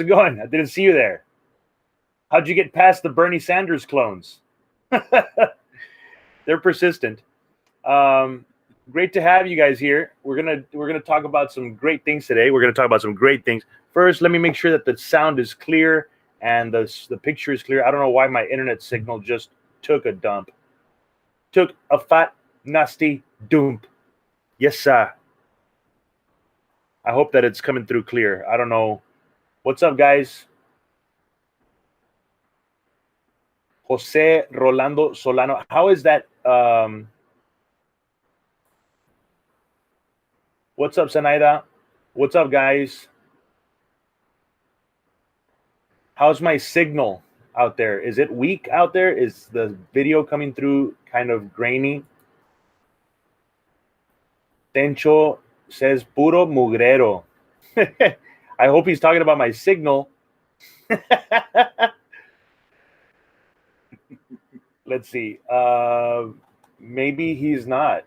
it going? I didn't see you there. How'd you get past the Bernie Sanders clones? They're persistent. Great to have you guys here. We're gonna talk about some great things today. We're gonna talk about some great things. First, let me make sure that the sound is clear and the picture is clear. I don't know why my internet signal just took a dump. Took a fat nasty dump. Yes, sir. I hope that it's coming through clear. I don't know. What's up, guys? Jose Rolando Solano. How is that? What's up, Sanaida? What's up, guys? How's my signal out there? Is it weak out there? Is the video coming through kind of grainy? Tencho says puro mugrero. I hope he's talking about my signal. Let's see. Maybe he's not.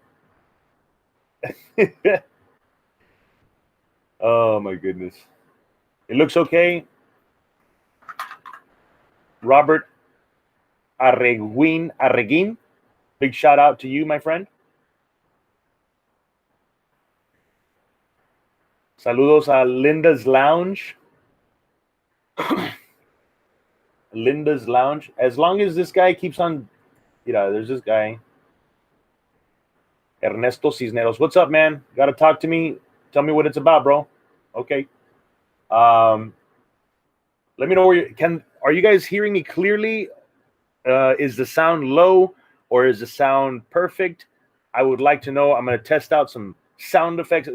Oh my goodness. It looks okay. Robert Arreguin. Big shout out to you, my friend. Saludos a Linda's Lounge. Linda's Lounge. As long as this guy keeps on, there's this guy. Ernesto Cisneros. What's up, man? Got to talk to me. Tell me what it's about, bro. Okay. Let me know are you guys hearing me clearly? Is the sound low or is the sound perfect? I would like to know. I'm going to test out some sound effects.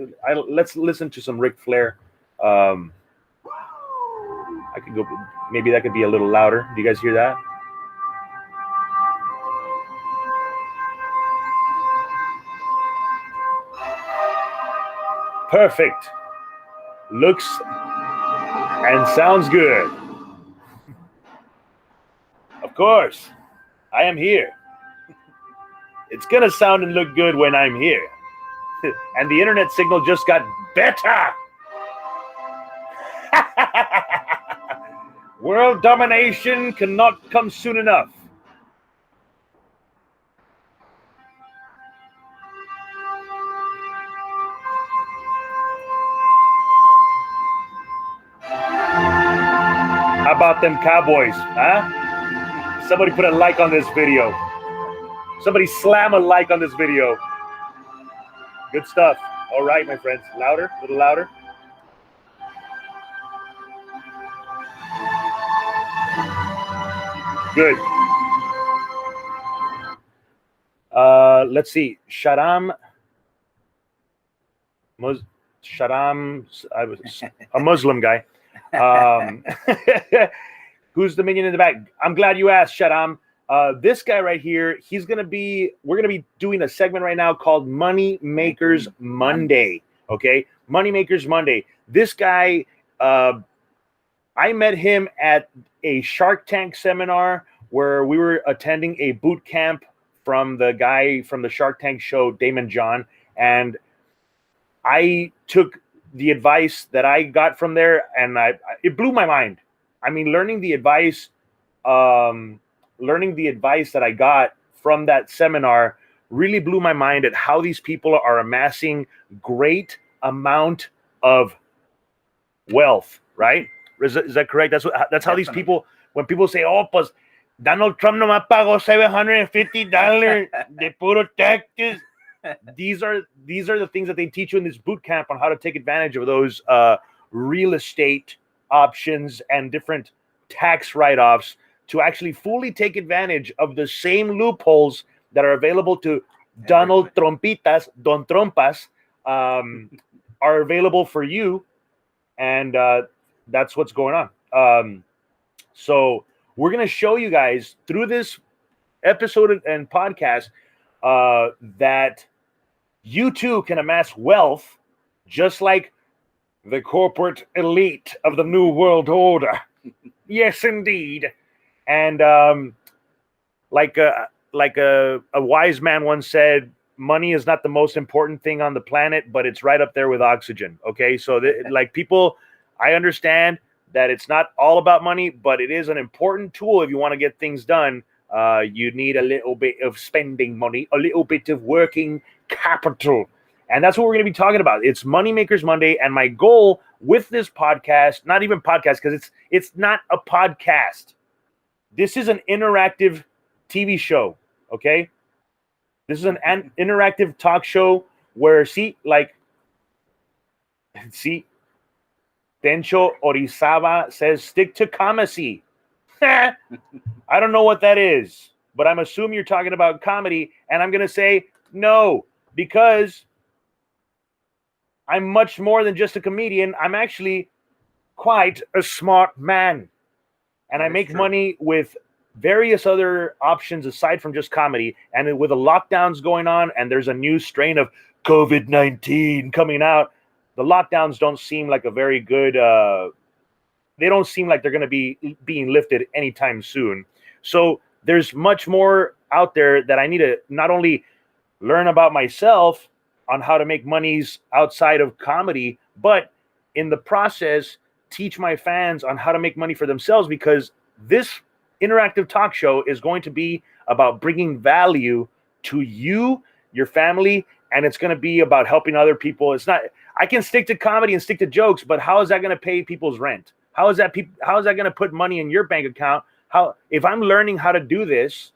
Let's listen to some Ric Flair. I could go. Maybe that could be a little louder. Do you guys hear that? Perfect. Looks and sounds good. Of course, I am here. It's going to sound and look good when I'm here. And the internet signal just got better. World domination cannot come soon enough. How about them Cowboys, huh? Somebody put a like on this video. Somebody slam a like on this video. Good stuff. All right, my friends. Louder, a little louder. Good. Let's see. Sharam, I was a Muslim guy. Who's the minion in the back? I'm glad you asked, Sharam. This guy right here, we're going to be doing a segment right now called Money Makers Monday. Okay. Money Makers Monday. This guy, I met him at a Shark Tank seminar where we were attending a boot camp from the guy from the Shark Tank show, Damon John. And I took the advice that I got from there and it blew my mind. I mean, learning the advice that I got from that seminar really blew my mind at how these people are amassing great amount of wealth, right? Is that correct? That's how these people, when people say, oh, pues Donald Trump nomás pagó $750 de puro taxes. These are the things that they teach you in this boot camp on how to take advantage of those real estate options and different tax write-offs to actually fully take advantage of the same loopholes that are available to Donald Trumpitas, Don Trompas, are available for you. And that's what's going on. So we're going to show you guys through this episode and podcast that you too can amass wealth just like the corporate elite of the New World Order. Yes, indeed. And like a wise man once said, money is not the most important thing on the planet, but it's right up there with oxygen. Okay, so like people, I understand that it's not all about money, but it is an important tool if you want to get things done. You need a little bit of spending money, a little bit of working capital. And that's what we're going to be talking about. It's Moneymakers Monday. And my goal with this podcast, not even podcast, because it's not a podcast. This is an interactive TV show, okay? This is an interactive talk show where, Tencho Orizaba says, stick to comedy. I don't know what that is, but I'm assuming you're talking about comedy, and I'm going to say no, because I'm much more than just a comedian. I'm actually quite a smart man, and I make money with various other options aside from just comedy. And with the lockdowns going on, and there's a new strain of COVID-19 coming out, the lockdowns don't seem like a very good they don't seem like they're going to be being lifted anytime soon. So there's much more out there that I need to not only learn about myself on how to make monies outside of comedy, but in the process, teach my fans on how to make money for themselves, because this interactive talk show is going to be about bringing value to you, your family, and it's going to be about helping other people. It's not, I can stick to comedy and stick to jokes, but how is that going to pay people's rent? How is that going to put money in your bank account? If I'm learning how to do this,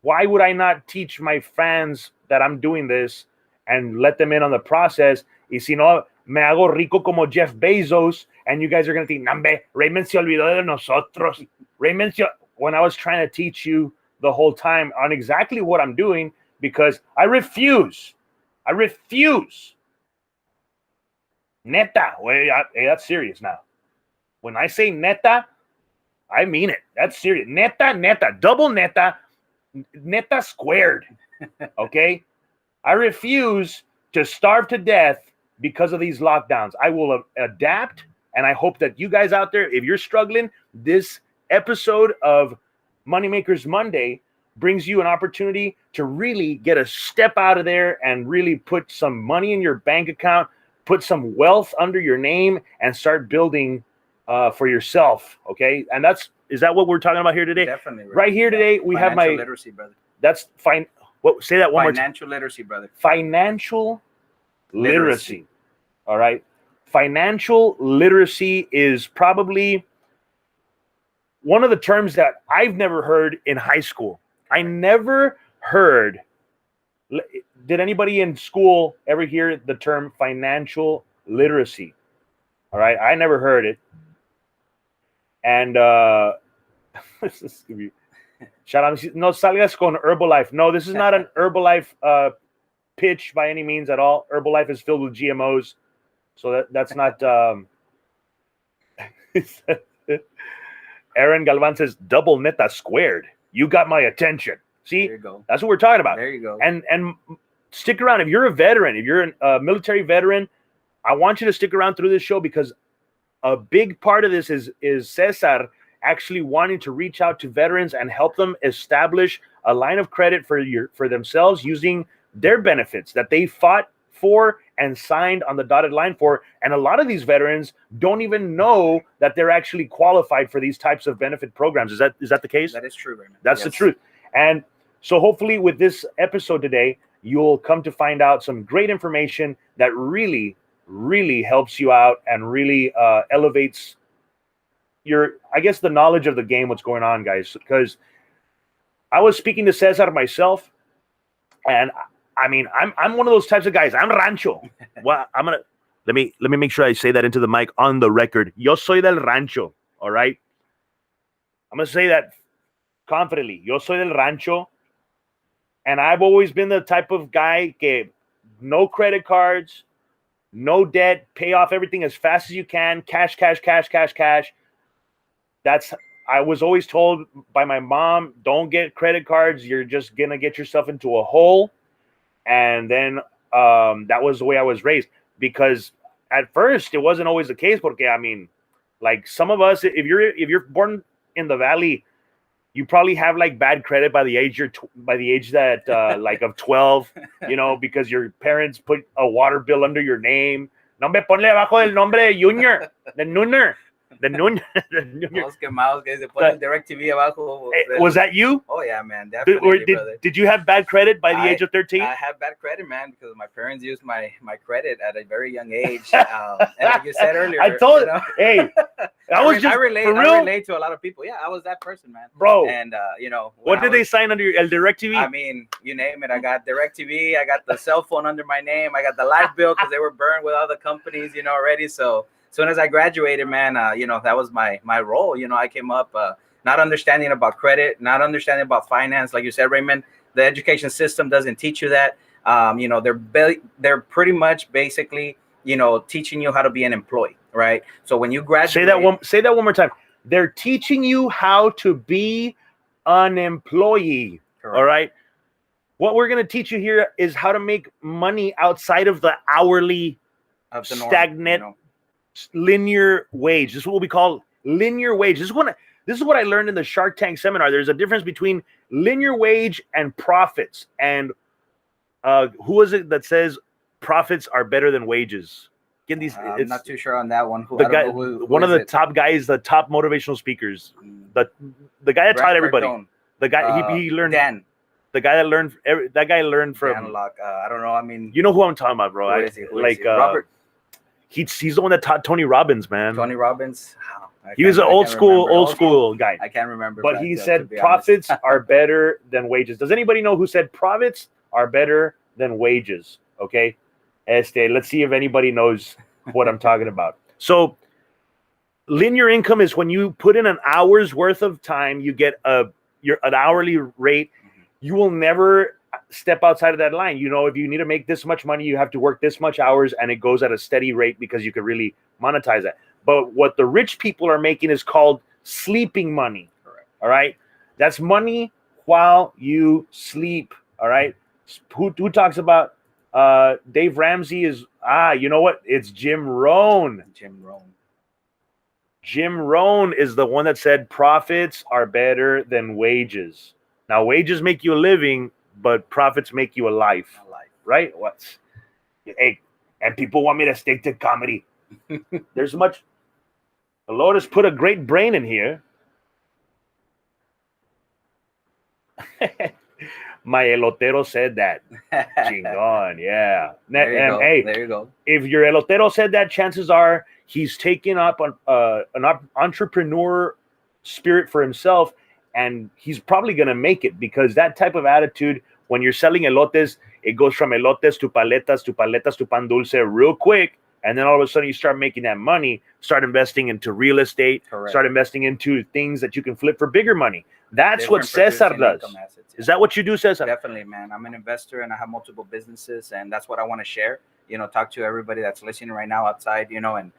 why would I not teach my fans that I'm doing this and let them in on the process? Y si no, me hago rico como Jeff Bezos, and you guys are going to think, nambe, Raymond se olvidó de nosotros. When I was trying to teach you the whole time on exactly what I'm doing, because I refuse. Neta, hey, that's serious now. When I say neta, I mean it. That's serious. Neta, double neta squared. Okay? I refuse to starve to death because of these lockdowns. I will adapt, and I hope that you guys out there, if you're struggling, this episode of Moneymakers Monday brings you an opportunity to really get a step out of there and really put some money in your bank account, put some wealth under your name, and start building for yourself. Okay? And is that what we're talking about here today? Definitely. Right here today, we have my literacy, brother. That's fine. What? Say that one more time. Financial literacy, brother. Financial literacy. All right. Financial literacy is probably one of the terms that I've never heard in high school. I never heard. Did anybody in school ever hear the term financial literacy? All right. I never heard it. And shout out, no salgas con Herbalife. No, this is not an Herbalife pitch by any means at all. Herbalife is filled with GMOs, so that's not. Aaron Galvan says double neta squared. You got my attention. See, there you go. That's what we're talking about. There you go. And stick around if you're a veteran. If you're a military veteran, I want you to stick around through this show, because a big part of this is Cesar actually wanting to reach out to veterans and help them establish a line of credit for themselves using their benefits that they fought for and signed on the dotted line for. And a lot of these veterans don't even know that they're actually qualified for these types of benefit programs. Is that the case? That is true, Raymond. That's the truth. And so hopefully with this episode today, you'll come to find out some great information that really, really helps you out and really elevates the knowledge of the game, what's going on, guys. Because I was speaking to Cesar myself, and I mean, I'm one of those types of guys. I'm rancho. Well, let me make sure I say that into the mic on the record. Yo soy del rancho. All right. I'm gonna say that confidently. Yo soy del rancho, and I've always been the type of guy que no credit cards, no debt, pay off everything as fast as you can, cash. I was always told by my mom, don't get credit cards. You're just going to get yourself into a hole. And then that was the way I was raised, because at first it wasn't always the case. Porque, I mean, like some of us, if you're born in the Valley, you probably have like bad credit by the age that like of 12, because your parents put a water bill under your name. No me ponle abajo del nombre de Junior, the Nooner. The Nuñez. The Los quemados que se ponen DirecTV abajo. Was that you? Oh yeah, man, definitely, brother. Did you have bad credit by the age of 13? I had bad credit, man, because my parents used my credit at a very young age. And like you said earlier, I told you, hey, I relate to a lot of people. Yeah, I was that person, man, bro. And what did they sign under your DirecTV? I mean, you name it. I got DirecTV. I got the cell phone under my name. I got the light bill because they were burned with other companies, already. So as soon as I graduated, man, that was my role. I came up not understanding about credit, not understanding about finance. Like you said, Raymond, the education system doesn't teach you that. They're pretty much basically, teaching you how to be an employee, right? So when you graduate, say that one more time. They're teaching you how to be an employee. Correct. All right. What we're going to teach you here is how to make money outside of the hourly, stagnant, linear wage. This is what we call linear wage. This is what I learned in the Shark Tank seminar. There's a difference between linear wage and profits. And who is it that says profits are better than wages? I'm not too sure on that one. One of the top guys, the top motivational speakers, the guy that taught everybody. Cardone. The guy he learned. Dan. The guy that learned. That guy learned from. Dan Locke. I don't know. I mean, you know who I'm talking about, bro. Who is he? Robert. He's the one that taught Tony Robbins, man. Tony Robbins. He was an old school guy. I can't remember. But he said profits are better than wages. Does anybody know who said profits are better than wages? Okay. Let's see if anybody knows what I'm talking about. So linear income is when you put in an hour's worth of time, you get an hourly rate. You will never step outside of that line. If you need to make this much money, you have to work this much hours, and it goes at a steady rate because you could really monetize that. But what the rich people are making is called sleeping money. Correct. All right. That's money while you sleep. All right. Who talks about Dave Ramsey is you know what? It's Jim Rohn. Jim Rohn is the one that said profits are better than wages. Now wages make you a living, but profits make you a life. Right? Hey, and people want me to stick to comedy. There's much. The Lord has put a great brain in here. My elotero said that. Chingon, yeah. There you go. If your elotero said that, chances are he's taking up an entrepreneur spirit for himself, and he's probably going to make it, because that type of attitude, when you're selling elotes, it goes from elotes to paletas to pan dulce real quick. And then all of a sudden you start making that money, start investing into real estate, Correct. Start investing into things that you can flip for bigger money. That's what Cesar does. Assets, yeah. Is that what you do, Cesar? Definitely, man. I'm an investor and I have multiple businesses, and that's what I want to share. Talk to everybody that's listening right now outside, and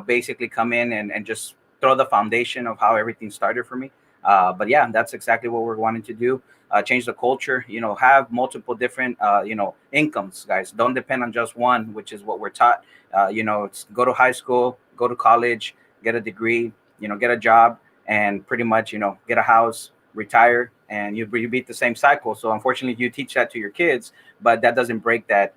basically come in and just throw the foundation of how everything started for me. But yeah, that's exactly what we're wanting to do. Change the culture, have multiple different, incomes, guys. Don't depend on just one, which is what we're taught. It's go to high school, go to college, get a degree, get a job, and pretty much, get a house, retire, and you beat the same cycle. So unfortunately, you teach that to your kids, but that doesn't break that,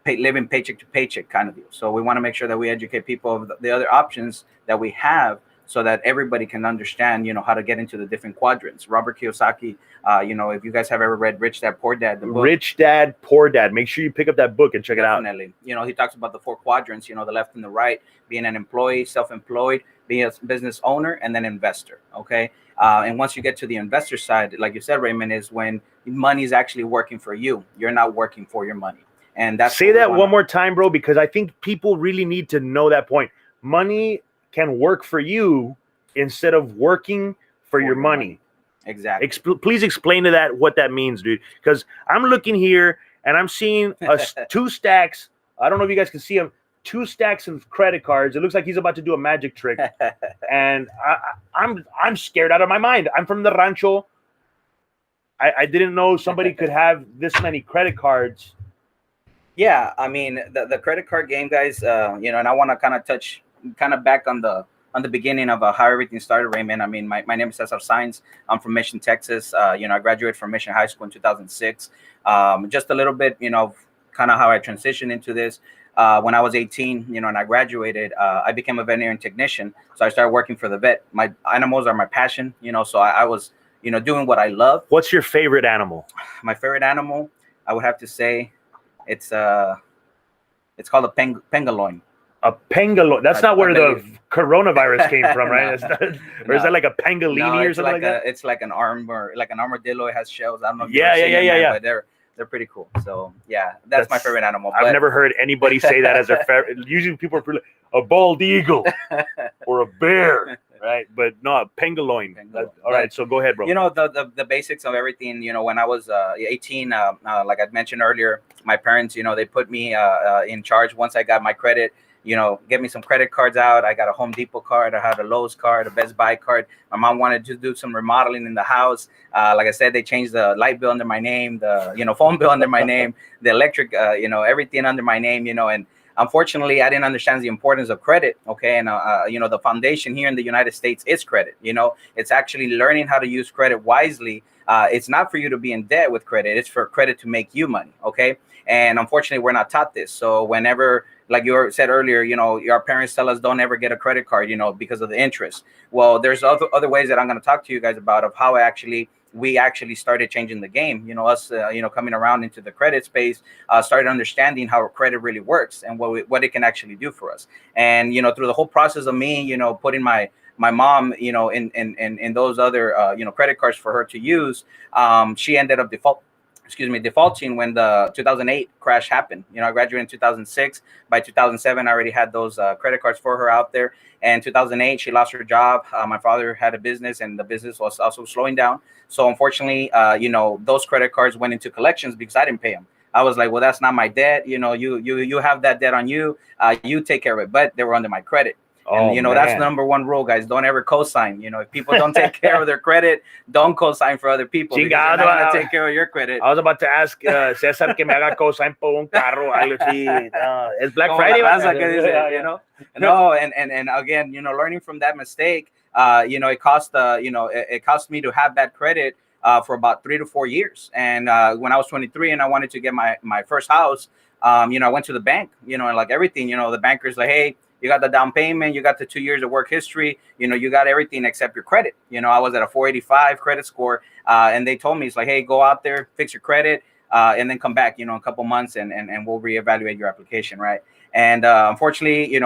living paycheck to paycheck kind of deal. So we want to make sure that we educate people of the other options that we have, so that everybody can understand, how to get into the different quadrants. Robert Kiyosaki, if you guys have ever read Rich Dad, Poor Dad, the book. Rich Dad, Poor Dad. Make sure you pick up that book and check it out. Definitely. He talks about the 4 quadrants, the left and the right, being an employee, self-employed, being a business owner, and then investor, okay? And once you get to the investor side, like you said, Raymond, is when money is actually working for you. You're not working for your money. And that's Say that one more time, bro, because I think people really need to know that point. Money can work for you instead of working for your money. Exactly. Please explain to that what that means, dude. Because I'm looking here and I'm seeing 2 stacks. I don't know if you guys can see them. 2 stacks of credit cards. It looks like he's about to do a magic trick, and I'm scared out of my mind. I'm from the rancho. I didn't know somebody could have this many credit cards. Yeah, I mean the credit card game, guys. And I want to kind of back on the beginning of how everything started, Raymond. I mean, my name is Cesar Sainz. I'm from Mission, Texas. I graduated from Mission High School in 2006. Just a little bit, kind of how I transitioned into this. when I was 18, and I graduated, I became a veterinarian technician. So I started working for the vet. My animals are my passion, so I was, doing what I love. What's your favorite animal? My favorite animal, I would have to say, it's called a pangolin. A pangolin. That's not where the coronavirus came from, right? No. Is that like a pangolini or something like that? It's like an armadillo. It has shells. I don't know. If Yeah. But they're pretty cool. So yeah, that's my favorite animal. I've never heard anybody say that as their favorite. Usually people are like a bald eagle or a bear, right? But no, a pangolin. All right, so go ahead, bro. The basics of everything. When I was 18, like I mentioned earlier, my parents, they put me in charge once I got my credit. Get me some credit cards out. I got a Home Depot card. I had a Lowe's card, a Best Buy card. My mom wanted to do some remodeling in the house. Like I said, they changed the light bill under my name, the phone bill under my name, the electric, everything under my name, and unfortunately, I didn't understand the importance of credit. Okay. And, the foundation here in the United States is credit. It's actually learning how to use credit wisely. It's not for you to be in debt with credit. It's for credit to make you money. Okay. And unfortunately, we're not taught this. So whenever, like you said earlier, our parents tell us don't ever get a credit card, because of the interest. Well, there's other ways that I'm going to talk to you guys about of how we actually started changing the game. Us, coming around into the credit space, started understanding how credit really works and what it can actually do for us. And, through the whole process of me, putting my mom, in those other, credit cards for her to use, she ended up defaulting when the 2008 crash happened. I graduated in 2006. By 2007, I already had those credit cards for her out there. And 2008, she lost her job. My father had a business, and the business was also slowing down. So unfortunately, those credit cards went into collections because I didn't pay them. I was like, well, that's not my debt. You have that debt on you. You take care of it. But they were under my credit. And, that's the number one rule, guys. Don't ever co-sign. If people don't take care of their credit, don't co-sign for other people. Because they're not going to take care of your credit. I was about to ask Cesar que me haga co-sign por un carro. Algo así. It's Black Friday. No, and again, learning from that mistake, it cost me to have bad credit for about 3 to 4 years. And when I was 23 and I wanted to get my first house, I went to the bank, and like everything, the banker's like, hey, you got the down payment, you got the 2 years of work history, you got everything except your credit. I was at a 485 credit score, and they told me, it's like, hey, go out there, fix your credit, and then come back, in a couple months, and we'll reevaluate your application, right? And unfortunately,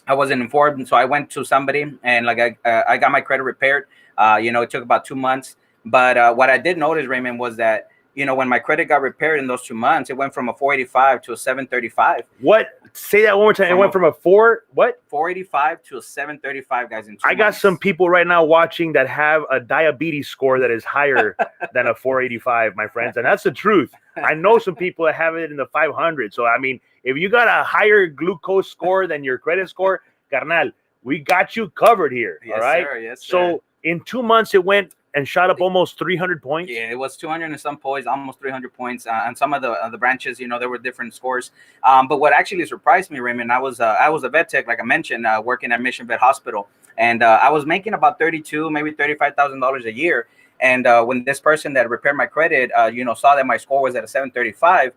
I wasn't informed, so I went to somebody, and like I got my credit repaired. It took about 2 months, but what I did notice, Raymond, was that when my credit got repaired in those 2 months, it went from a 485 to a 735. What? Say that one more time. It went from a 485 to a 735, guys. In 2 months. I got some people right now watching that have a diabetes score that is higher than a 485, my friends, and that's the truth. I know some people that have it in the 500. So I mean, if you got a higher glucose score than your credit score, carnal, we got you covered here. Yes, all right. Sir. Yes, sir. So in 2 months, it went and shot up almost 300 points. Yeah, it was 200 and some points, almost 300 points. And some of the branches, there were different scores. But what actually surprised me, Raymond, I was a vet tech, like I mentioned, working at Mission Vet Hospital, and I was making about $32,000, maybe $35,000 a year. And when this person that repaired my credit, saw that my score was at a 735.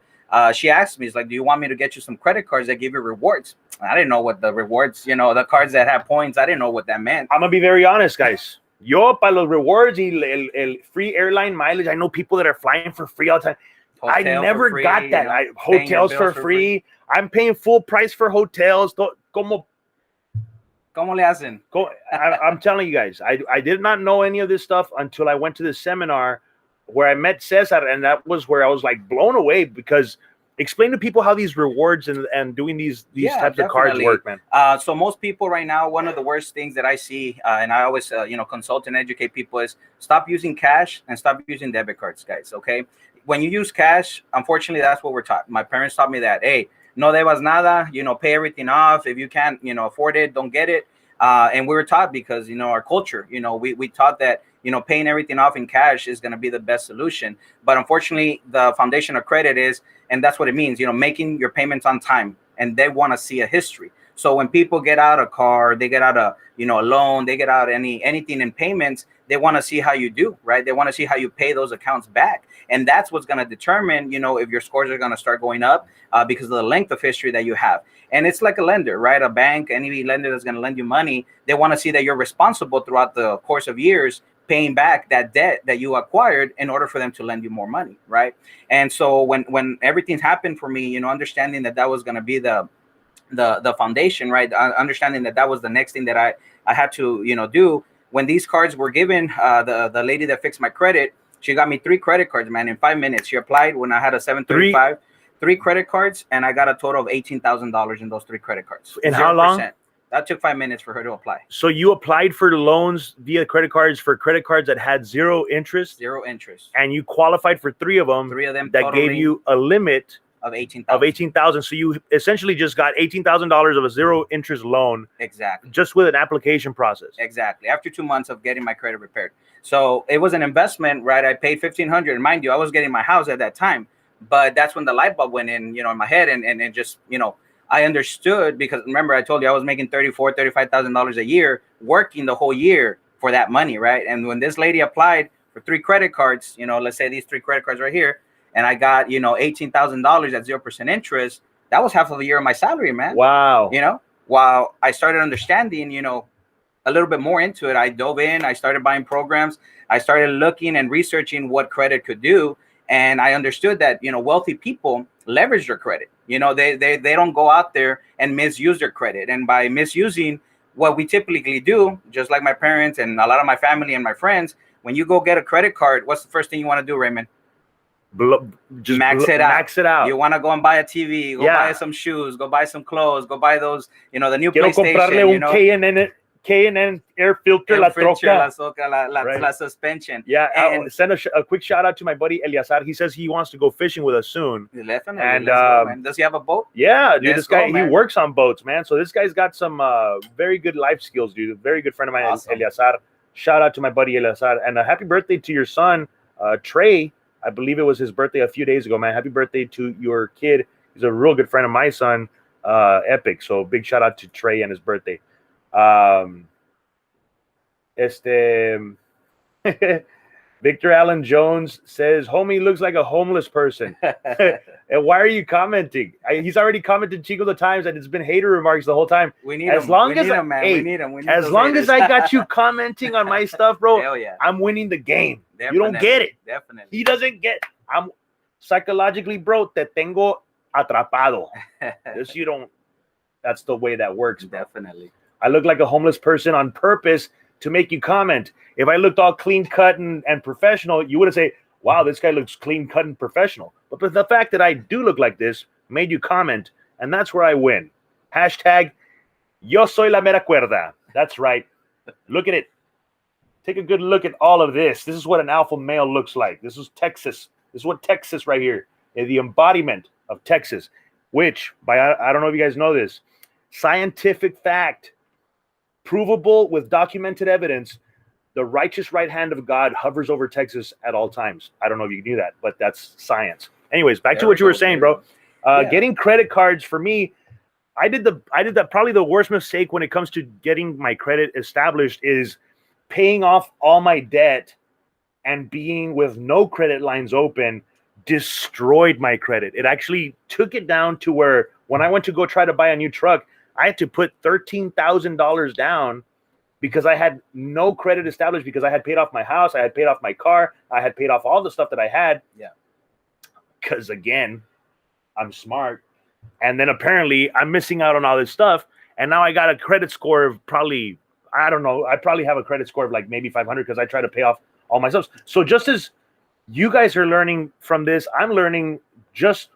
She asked me, it's like, do you want me to get you some credit cards that give you rewards? I didn't know what the rewards, the cards that have points, I didn't know what that meant. I'm gonna be very honest, guys. Yo, para los rewards y el free airline mileage, I know people that are flying for free all the time. I never got that. Hotels for free. I'm paying full price for hotels. ¿Cómo le hacen? I'm telling you guys, I did not know any of this stuff until I went to this seminar where I met Cesar, and that was where I was like blown away, because explain to people how these rewards and doing these types of cards work, man. So most people right now, one of the worst things that I see, and I always, consult and educate people, is stop using cash and stop using debit cards, guys. Okay. When you use cash, unfortunately, that's what we're taught. My parents taught me that, hey, no debas nada, pay everything off. If you can't, afford it, don't get it. And we were taught, because, our culture, we taught that, paying everything off in cash is going to be the best solution. But unfortunately, the foundation of credit is, and that's what it means, making your payments on time. And they want to see a history. So when people get out a car, they get out a a loan, they get out anything in payments, they want to see how you do, right? They want to see how you pay those accounts back, and that's what's going to determine if your scores are going to start going up because of the length of history that you have. And it's like a lender, right? A bank, any lender that's going to lend you money, they want to see that you're responsible throughout the course of years paying back that debt that you acquired in order for them to lend you more money, right? And so when everything's happened for me, understanding that was going to be the foundation, right? Understanding that was the next thing that I had to do. When these cards were given, the lady that fixed my credit, she got me 3 credit cards, man, in 5 minutes. She applied when I had a 735, 3 credit cards, and I got a total of $18,000 in those 3 credit cards. In how long? That took 5 minutes for her to apply. So you applied for loans via credit cards for credit cards that had 0 interest? 0 interest. And you qualified for 3 of them. 3 of them that gave you a limit of $18,000. So you essentially just got $18,000 of a 0 interest loan. Exactly. Just with an application process. Exactly. After 2 months of getting my credit repaired. So it was an investment, right? I paid $1,500. And mind you, I was getting my house at that time. But that's when the light bulb went in my head, and just, I understood, because remember I told you I was making $35,000 a year, working the whole year for that money, right? And when this lady applied for 3 credit cards, let's say these 3 credit cards right here, and I got $18,000 at 0% interest, that was half of a year of my salary, man. Wow. While I started understanding, a little bit more into it, I dove in, I started buying programs, I started looking and researching what credit could do. And I understood that, wealthy people leverage their credit. They don't go out there and misuse their credit. And by misusing, what we typically do, just like my parents and a lot of my family and my friends, when you go get a credit card, what's the first thing you want to do, Raymond? Max it out. You want to go and buy a TV, go buy some shoes, go buy some clothes, go buy those, the new PlayStation. K&N air filter, la troca. La suspension. Yeah, and send a quick shout out to my buddy Eliazar. He says he wants to go fishing with us soon. Definitely. And does he have a boat? Yeah, dude, this guy, he works on boats, man. So this guy's got some very good life skills, dude. A very good friend of mine, awesome. Eliazar. Shout out to my buddy Eliazar. And a happy birthday to your son, Trey. I believe it was his birthday a few days ago, man. Happy birthday to your kid. He's a real good friend of my son, Epic. So big shout out to Trey and his birthday. Victor Allen Jones says, homie looks like a homeless person. And why are you commenting? He's already commented Chico the Times, and it's been hater remarks the whole time. We need him. We need him, man. We need him. As long as I got you commenting on my stuff, bro, hell yeah. I'm winning the game. Definitely. You don't get it. Definitely. He doesn't get. I'm psychologically, bro. Te tengo atrapado. You don't. That's the way that works, bro. Definitely. I look like a homeless person on purpose to make you comment. If I looked all clean cut and professional, you would have said, wow, this guy looks clean cut and professional. But the fact that I do look like this made you comment, and that's where I win. Hashtag, yo soy la mera cuerda. That's right. Look at it. Take a good look at all of this. This is what an alpha male looks like. This is Texas. This is what Texas right here is, the embodiment of Texas, which, I don't know if you guys know this, scientific fact, provable with documented evidence, the righteous right hand of God hovers over Texas at all times. I don't know if you knew that, but that's science. Anyways, back to what you were saying, bro. Getting credit cards for me, I did that. Probably the worst mistake when it comes to getting my credit established is paying off all my debt and being with no credit lines open destroyed my credit. It actually took it down to where when I went to go try to buy a new truck, I had to put $13,000 down because I had no credit established, because I had paid off my house, I had paid off my car, I had paid off all the stuff that I had. Yeah. Because again, I'm smart. And then apparently I'm missing out on all this stuff. And now I got a credit score of probably, I don't know, I probably have a credit score of like maybe 500 because I try to pay off all my stuff. So just as you guys are learning from this, I'm learning just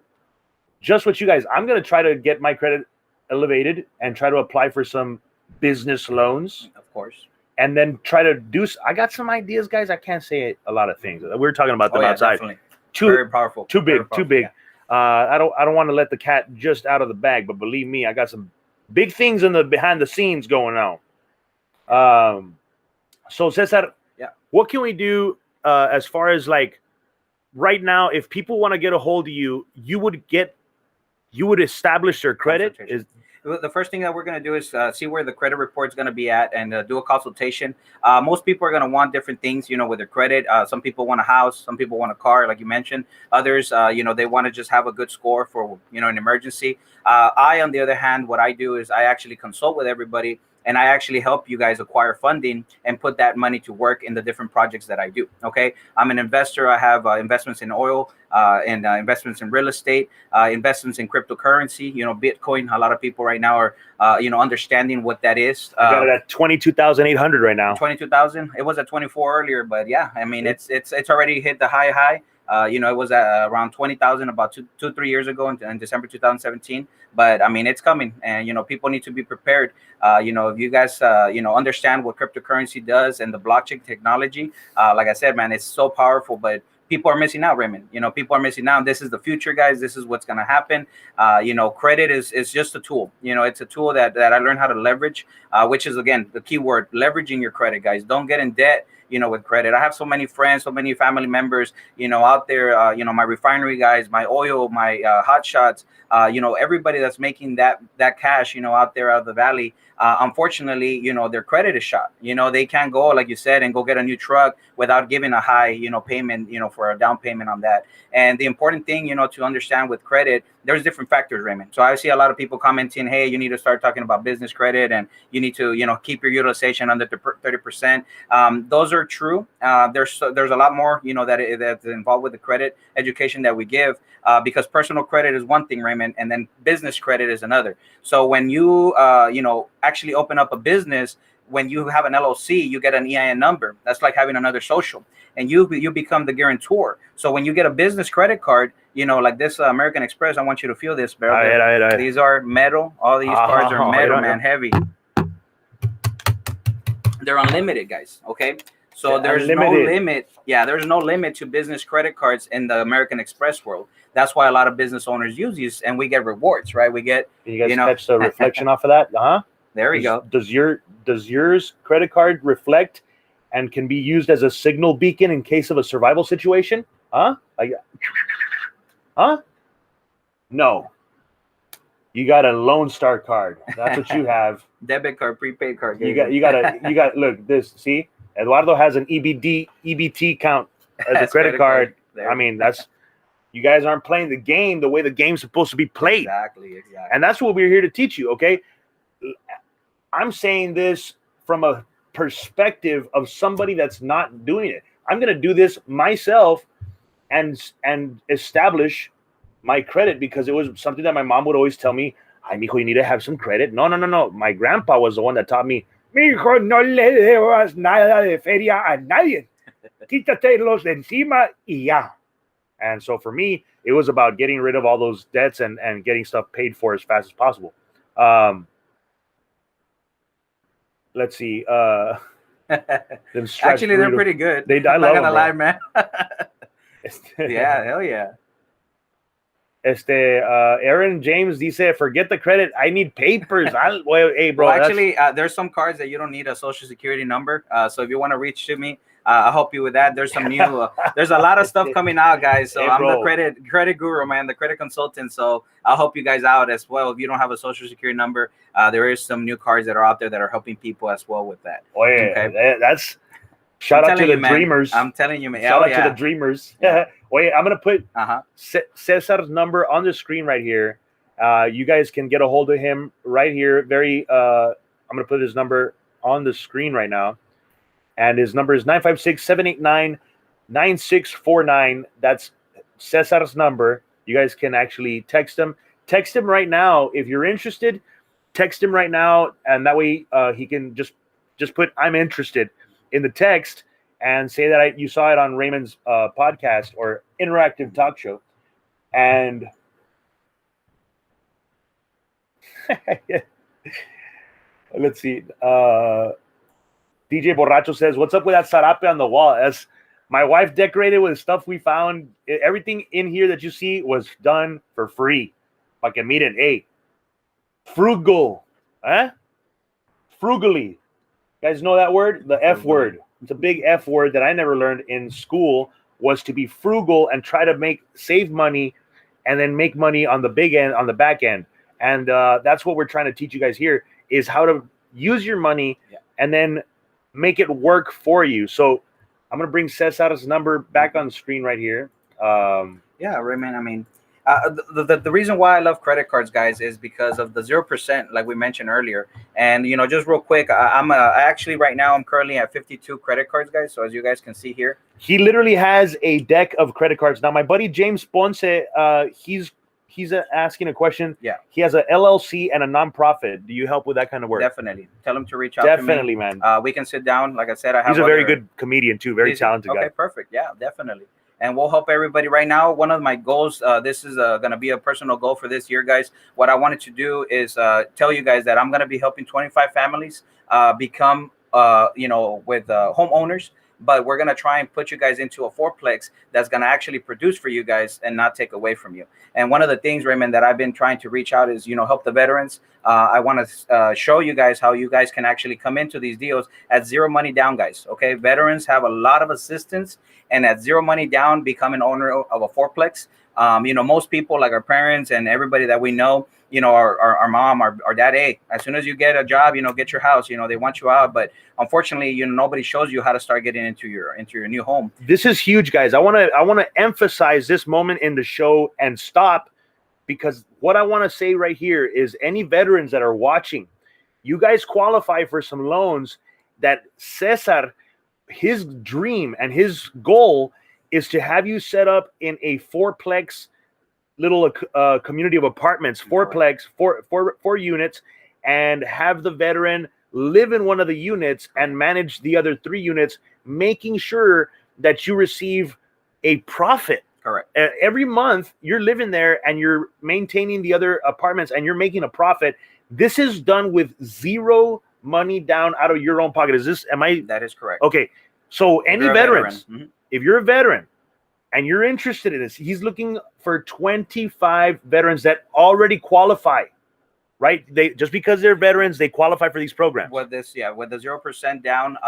what you guys, I'm going to try to get my credit elevated and try to apply for some business loans. Of course. And then try to do, I got some ideas, guys. I can't say a lot of things. We're talking about them outside. Definitely. Very powerful. Too big. Yeah. I don't want to let the cat just out of the bag, but believe me, I got some big things in the behind the scenes going on. So Cesar, what can we do as far as like right now? If people want to get a hold of you, you would establish their credit. The first thing that we're going to do is see where the credit report is going to be at, and do a consultation. Most people are going to want different things, with their credit. Some people want a house, some people want a car, like you mentioned. Others, they want to just have a good score for, an emergency. On the other hand, what I do is I actually consult with everybody, and I actually help you guys acquire funding and put that money to work in the different projects that I do. Okay, I'm an investor. I have investments in oil, and investments in real estate, investments in cryptocurrency. Bitcoin. A lot of people right now are, understanding what that is. You got it at 22,800 right now. 22,000. It was at 24 earlier, but yeah, I mean, it's already hit the high. It was at around 20,000 about 3 years ago in December 2017. But I mean, it's coming, and people need to be prepared. If you guys understand what cryptocurrency does and the blockchain technology, like I said, man, it's so powerful. But people are missing out, Raymond. People are missing out. This is the future, guys. This is what's going to happen. Credit is just a tool. It's a tool that I learned how to leverage, which is, again, the key word, leveraging your credit, guys. Don't get in debt, with credit. I have so many friends, so many family members, out there, my refinery guys, my oil, my hot shots, everybody that's making that cash, out there out of the valley. Unfortunately, their credit is shot. They can't go, like you said, and go get a new truck without giving a high, payment, for a down payment on that. And the important thing, to understand with credit, there's different factors, Raymond. So I see a lot of people commenting, hey, you need to start talking about business credit, and you need to, keep your utilization under 30%. Those are true. There's a lot more, that's involved with the credit education that we give, because personal credit is one thing, Raymond, and then business credit is another. So when you, actually open up a business, when you have an LLC, you get an EIN number. That's like having another social, and you become the guarantor. So when you get a business credit card, like this American Express, I want you to feel this, bro. All right. These are metal. All these cards are metal, man, heavy. They're unlimited, guys. Okay. So there's unlimited. No limit. Yeah, there's no limit to business credit cards in the American Express world. That's why a lot of business owners use these, and we get rewards, right? We get, you guys catch the reflection off of that, huh? There we go. Does yours credit card reflect and can be used as a signal beacon in case of a survival situation? Huh? No. You got a Lone Star card. That's what you have. Debit card, prepaid card. You got look, this, see? Eduardo has an EBT count as a credit card. I mean, you guys aren't playing the game the way the game's supposed to be played. Exactly. And that's what we're here to teach you, okay? I'm saying this from a perspective of somebody that's not doing it. I'm going to do this myself and establish my credit, because it was something that my mom would always tell me, ay, mijo, you need to have some credit. No. My grandpa was the one that taught me, mijo, no le debas nada de feria a nadie. Quítatelos de encima y ya. And so for me, it was about getting rid of all those debts and getting stuff paid for as fast as possible. Let's see. Actually, they're pretty good. I love them, lie, man. Yeah, hell yeah. Aaron James dice, forget the credit. I need papers. Hey, bro. Well, actually, there's some cards that you don't need a social security number. So if you want to reach to me, I'll help you with that. There's some new, there's a lot of stuff coming out, guys. So I'm the credit guru, man, the credit consultant. So I'll help you guys out as well. If you don't have a social security number, there is some new cards that are out there that are helping people as well with that. Oh yeah, okay? That's shout out to the dreamers. I'm telling you, man. Shout out to the dreamers. Yeah. Wait, I'm gonna put Cesar's number on the screen right here. You guys can get a hold of him right here. I'm gonna put his number on the screen right now. And his number is 956-789-9649. That's Cesar's number. You guys can actually text him. Text him right now if you're interested. Text him right now, and that way he can just put "I'm interested" in the text and say that you saw it on Raymond's podcast or interactive talk show. And let's see. DJ Borracho says, what's up with that sarape on the wall? As my wife decorated with stuff we found. Everything in here that you see was done for free. Like a meet it. Hey, frugal. Frugally. You guys know that word? The F word. It's a big F word that I never learned in school, was to be frugal and try to save money and then make money on the big end, on the back end. And that's what we're trying to teach you guys here is how to use your money and then make it work for you. So I'm going to bring Cesar's number back on the screen right here. Yeah, Raymond. I mean, the reason why I love credit cards, guys, is because of the 0%, like we mentioned earlier. And just real quick, I actually right now I'm currently at 52 credit cards, guys. So as you guys can see here, he literally has a deck of credit cards. Now, my buddy James Ponce, he's asking a question. Yeah, he has a LLC and a nonprofit. Do you help with that kind of work? Definitely. Tell him to reach out. Definitely, to me. man. We can sit down. Like I said, I have. He's a very good comedian too. Very talented guy. Okay, perfect. Yeah, definitely. And we'll help everybody right now. One of my goals, this is going to be a personal goal for this year, guys. What I wanted to do is tell you guys that I'm going to be helping 25 families become, with homeowners. But we're going to try and put you guys into a fourplex that's going to actually produce for you guys and not take away from you. And one of the things, Raymond, that I've been trying to reach out is, help the veterans. I want to show you guys how you guys can actually come into these deals at zero money down, guys. Okay. Veterans have a lot of assistance, and at zero money down, become an owner of a fourplex. Most people, like our parents and everybody that we know, our mom, our dad, hey, as soon as you get a job, get your house, they want you out. But unfortunately, nobody shows you how to start getting into your new home. This is huge, guys. I want to emphasize this moment in the show and stop, because what I want to say right here is any veterans that are watching, you guys qualify for some loans that Cesar, his dream and his goal is to have you set up in a fourplex little community of apartments, fourplex, four units, and have the veteran live in one of the units and manage the other 3 units, making sure that you receive a profit. Correct. Every month you're living there and you're maintaining the other apartments and you're making a profit. This is done with zero money down out of your own pocket. That is correct. Okay. So any veterans, veteran. If you're a veteran and you're interested in this, he's looking for 25 veterans that already qualify, right? They just because they're veterans, they qualify for these programs. With the 0% down,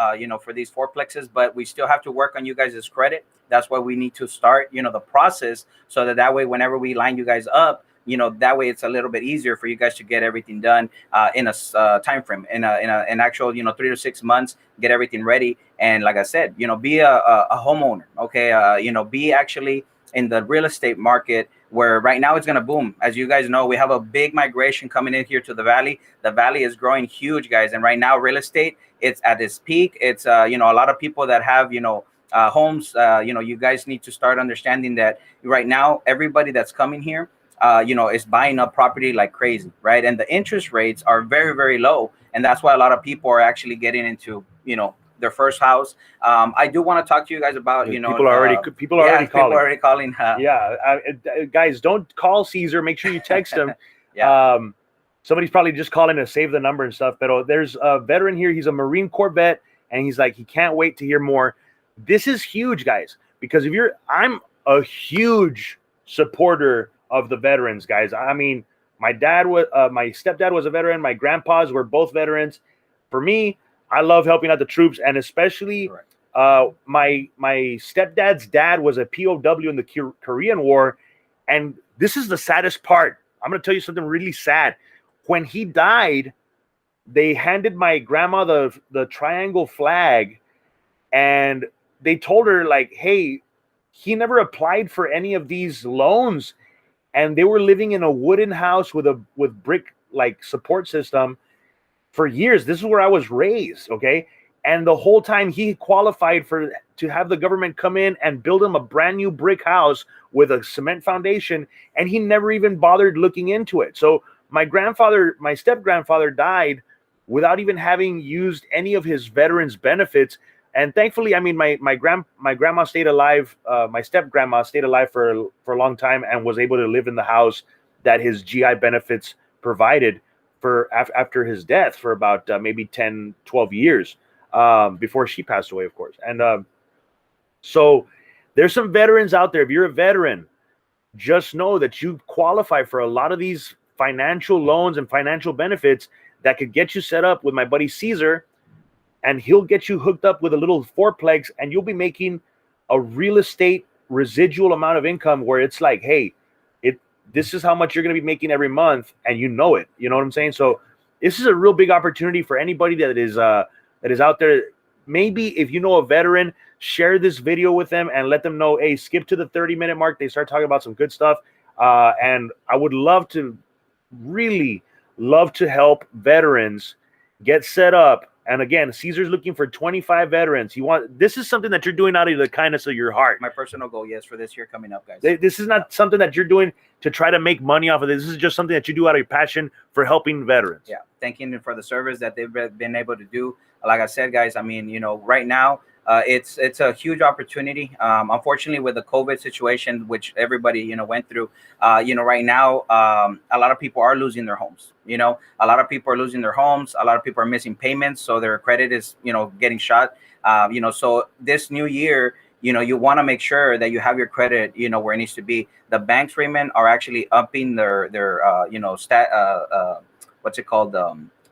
for these fourplexes, but we still have to work on you guys' credit. That's why we need to start, the process, so that way, whenever we line you guys up, that way it's a little bit easier for you guys to get everything done in a time frame, in an actual 3 to 6 months, get everything ready. And like I said, be a homeowner. Okay. Be actually in the real estate market, where right now it's going to boom. As you guys know, we have a big migration coming in here to the Valley. The Valley is growing huge, guys. And right now, real estate, it's at its peak. It's, a lot of people that have, homes, you guys need to start understanding that right now, everybody that's coming here, is buying up property like crazy, right? And the interest rates are very, very low. And that's why a lot of people are actually getting into, their first house. I do want to talk to you guys about, people are already calling. Guys, don't call Caesar. Make sure you text him. Somebody's probably just calling to save the number and stuff. But there's a veteran here. He's a Marine Corps vet, and he's like, he can't wait to hear more. This is huge, guys, because I'm a huge supporter of the veterans, guys. I mean, my stepdad was a veteran. My grandpas were both veterans. For me, I love helping out the troops, and especially my stepdad's dad was a POW in the Korean War, and this is the saddest part. I'm going to tell you something really sad. When he died, they handed my grandma the triangle flag, and they told her, like, hey, he never applied for any of these loans, and they were living in a wooden house with brick like support system for years. This is where I was raised, okay? And the whole time he qualified to have the government come in and build him a brand new brick house with a cement foundation, and he never even bothered looking into it. So my step-grandfather died without even having used any of his veterans benefits. And thankfully, I mean, my grandma stayed alive. My step-grandma stayed alive for a long time and was able to live in the house that his GI benefits provided for after his death for about maybe 10, 12 years before she passed away, of course. And so there's some veterans out there. If you're a veteran, just know that you qualify for a lot of these financial loans and financial benefits that could get you set up with my buddy Caesar, and he'll get you hooked up with a little fourplex, and you'll be making a real estate residual amount of income where it's like, hey, this is how much you're going to be making every month, and you know it. You know what I'm saying? So this is a real big opportunity for anybody that is out there. Maybe if you know a veteran, share this video with them and let them know, hey, skip to the 30-minute mark. They start talking about some good stuff. And I would really love to help veterans get set up. And again, Caesar's looking for 25 veterans. This is something that you're doing out of the kindness of your heart. My personal goal, yes, for this year coming up, guys. This is not something that you're doing to try to make money off of this. This is just something that you do out of your passion for helping veterans. Yeah, thanking them for the service that they've been able to do. Like I said, guys, I mean, right now, it's a huge opportunity. Unfortunately, with the COVID situation, which everybody went through, right now, a lot of people are losing their homes. A lot of people are losing their homes. A lot of people are missing payments, so their credit is getting shot. So this new year, you want to make sure that you have your credit where it needs to be. The banks, Raymond, are actually upping their what's it called,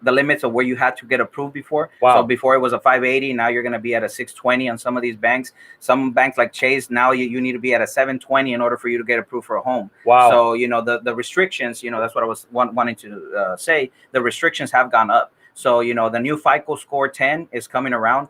the limits of where you had to get approved before. Wow. So before it was a 580, now you're going to be at a 620 on some of these banks. Some banks like Chase, now you need to be at a 720 in order for you to get approved for a home. Wow. So the restrictions, that's what I was wanting to say. The restrictions have gone up. So, the new FICO score 10 is coming around.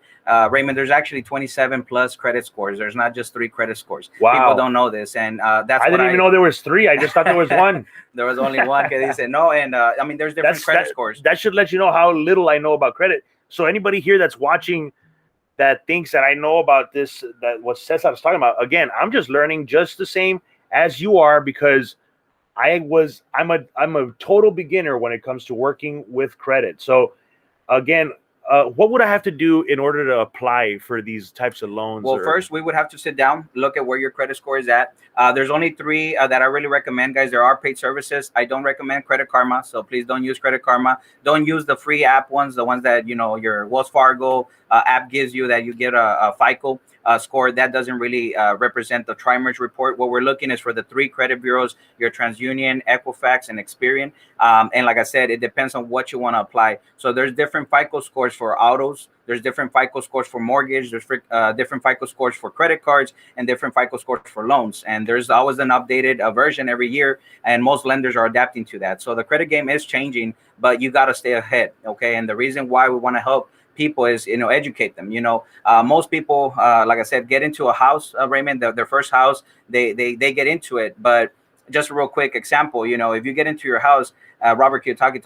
Raymond, there's actually 27 plus credit scores. There's not just 3 credit scores. Wow. People don't know this. And that's I didn't even know there was 3. I just thought there was 1. There was only 1. They said no. And I mean, there's different credit scores. That should let you know how little I know about credit. So anybody here that's watching that thinks that I know about this, that what Cesar was talking about, again, I'm just learning just the same as you are, because I'm a total beginner when it comes to working with credit. So again, what would I have to do in order to apply for these types of loans? Well, first we would have to sit down, look at where your credit score is at. There's only 3 that I really recommend, guys. There are paid services. I don't recommend Credit Karma, so please don't use Credit Karma. Don't use the free app ones, the ones that your Wells Fargo app gives you, that you get a FICO score. That doesn't really represent the Tri-Merge report. What we're looking is for the 3 credit bureaus: your TransUnion, Equifax, and Experian. And like I said, it depends on what you want to apply. So there's different FICO scores for autos. There's different FICO scores for mortgage. There's different FICO scores for credit cards, and different FICO scores for loans. And there's always an updated version every year, and most lenders are adapting to that. So the credit game is changing, but you got to stay ahead, okay? And the reason why we want to help people is educate them. Most people, like I said, get into a house, Raymond, their first house, they get into it. But just a real quick example, if you get into your house, Robert Kiyosaki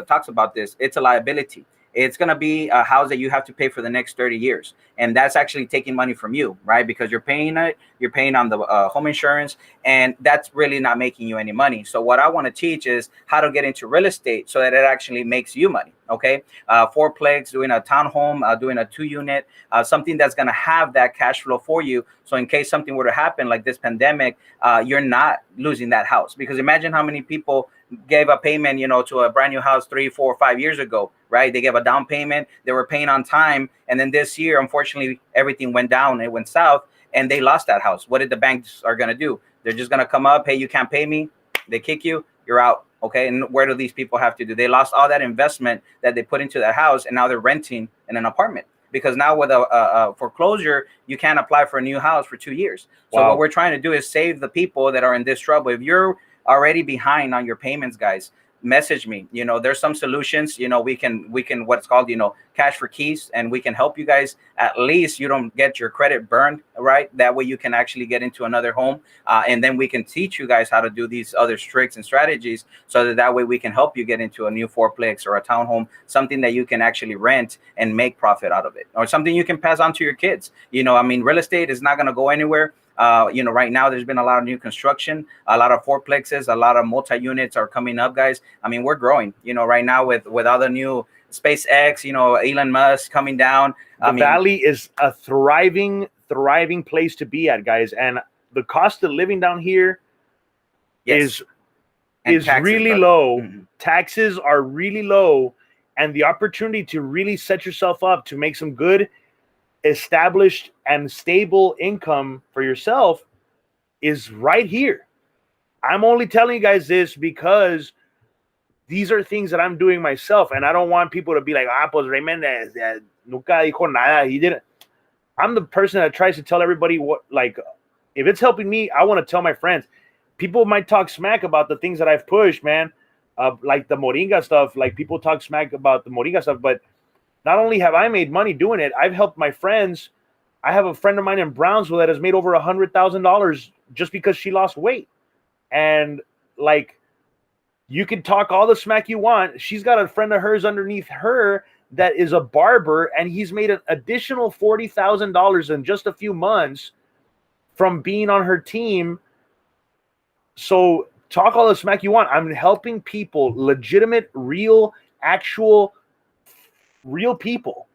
talks about this. It's a liability. It's going to be a house that you have to pay for the next 30 years. And that's actually taking money from you, right? Because you're paying it, you're paying on the home insurance, and that's really not making you any money. So what I want to teach is how to get into real estate so that it actually makes you money, okay? Fourplex, doing a townhome, doing a 2-unit, something that's going to have that cash flow for you. So in case something were to happen like this pandemic, you're not losing that house. Because imagine how many people gave a payment, to a brand new house 3, 4, 5 years ago, right? They gave a down payment, they were paying on time. And then this year, unfortunately, everything went down, it went south, and they lost that house. What did the banks are going to do? They're just going to come up, hey, you can't pay me. They kick you, you're out. Okay. And where do these people have to do? They lost all that investment that they put into that house, and now they're renting in an apartment. Because now with a foreclosure, you can't apply for a new house for 2 years. So Wow. what we're trying to do is save the people that are in this trouble. If you're already behind on your payments, guys, message me. There's some solutions. We can what's called cash for keys, and we can help you guys. At least you don't get your credit burned, right? That way you can actually get into another home, and then we can teach you guys how to do these other tricks and strategies, so that way we can help you get into a new fourplex or a townhome, something that you can actually rent and make profit out of it, or something you can pass on to your kids. Real estate is not going to go anywhere. Right now there's been a lot of new construction, a lot of fourplexes, a lot of multi-units are coming up, guys. We're growing, right now with all the new SpaceX, Elon Musk coming down. The Valley is a thriving place to be at, guys. And the cost of living down here is really low. Mm-hmm. Taxes are really low. And the opportunity to really set yourself up to make some good, established and stable income for yourself is right here. I'm only telling you guys this because these are things that I'm doing myself, and I don't want people to be like, pues Raymond nunca dijo nada. He didn't. I'm the person that tries to tell everybody what, like, if it's helping me, I want to tell my friends. people might talk smack about the things that I've pushed, man, like the Moringa stuff. Like people talk smack about the Moringa stuff, but not only have I made money doing it, I've helped my friends. I have a friend of mine in Brownsville that has made over $100,000 just because she lost weight. And like, you can talk all the smack you want. She's got a friend of hers underneath her that is a barber, and he's made an additional $40,000 in just a few months from being on her team. So talk all the smack you want. I'm helping people, legitimate, real, actual, real people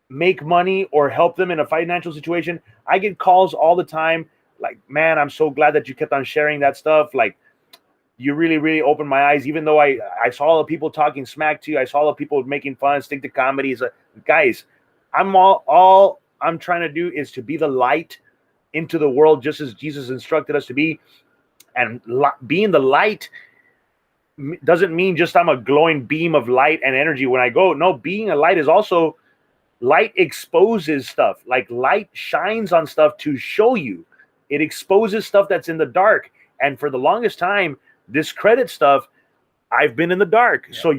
make money or help them in a financial situation. I get calls all the time like, man, I'm so glad that you kept on sharing that stuff. Like, you really, really opened my eyes. Even though I saw all the people talking smack to you, I saw all the people making fun, stick to comedies. Guys, all I'm trying to do is to be the light into the world, just as Jesus instructed us to be. And being the light doesn't mean just I'm a glowing beam of light and energy when I go. No, being a light is also, light exposes stuff. Like, light shines on stuff to show you. It exposes stuff that's in the dark. And for the longest time, this credit stuff, I've been in the dark. Yeah. So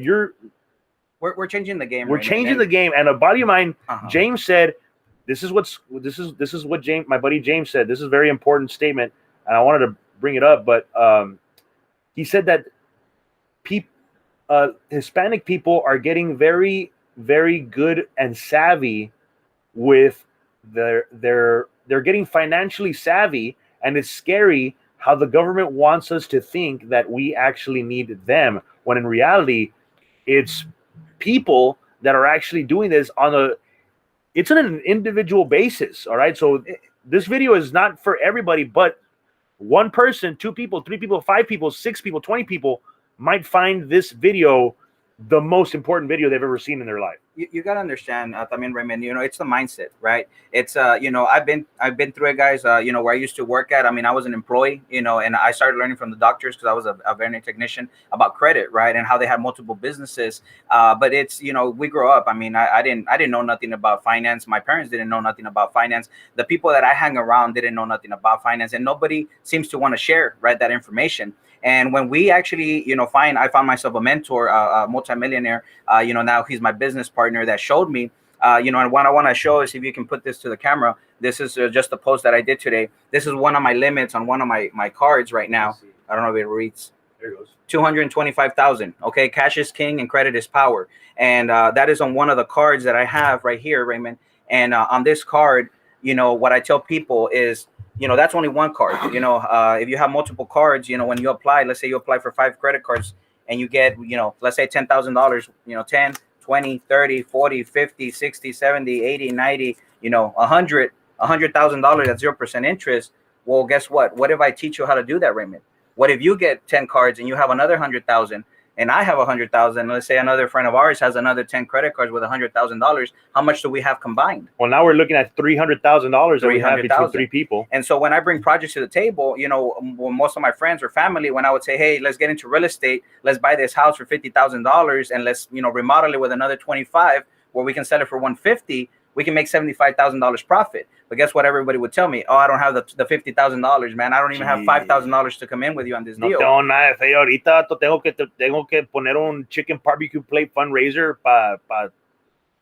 we're changing the game. We're changing the game. And a buddy of mine, James, said, this is what James, my buddy James said. This is a very important statement, and I wanted to bring it up. But he said that Hispanic people are getting very, very good and savvy with they're getting financially savvy, and it's scary how the government wants us to think that we actually need them, when in reality, it's people that are actually doing this it's on an individual basis. All right. So this video is not for everybody, but one person, 2 people, 3 people, 5 people, 6 people, 20 people might find this video the most important video they've ever seen in their life. You got to understand, También, Raymond, it's the mindset, right? It's, I've been through it, guys, where I used to work at. I mean, I was an employee, and I started learning from the doctors, because I was a veterinary technician, about credit, right? And how they had multiple businesses. But it's, we grow up. I mean, I didn't know nothing about finance. My parents didn't know nothing about finance. The people that I hang around didn't know nothing about finance, and nobody seems to want to share, right, that information. And when we actually, I found myself a mentor, a multimillionaire, now he's my business partner, that showed me, and what I want to show is, if you can put this to the camera, this is just a post that I did today. This is one of my limits on one of my cards right now. I don't know if it reads. There it goes. 225,000. Okay. Cash is king and credit is power. And that is on one of the cards that I have right here, Raymond. And on this card, what I tell people is, that's only one card. If you have multiple cards, when you apply, let's say you apply for 5 credit cards and you get, let's say $10,000, 10, 20, 30, 40, 50, 60, 70, 80, 90, $100,000 at 0% interest. Well, guess what? What if I teach you how to do that, Raymond? What if you get 10 cards and you have another 100,000? And I have 100,000. Let's say another friend of ours has another 10 credit cards with $100,000. How much do we have combined? Well, now we're looking at $300,000 that we have between 3 people. And so when I bring projects to the table, most of my friends or family, when I would say, hey, let's get into real estate, let's buy this house for $50,000 and let's, remodel it with another 25, where we can sell it for 150, we can make $75,000 profit. But guess what? Everybody would tell me, oh, I don't have the $50,000, man. I don't even have $5,000 to come in with you on this deal. No tengo nada de fe. Ahorita tengo que poner un chicken barbecue plate fundraiser pa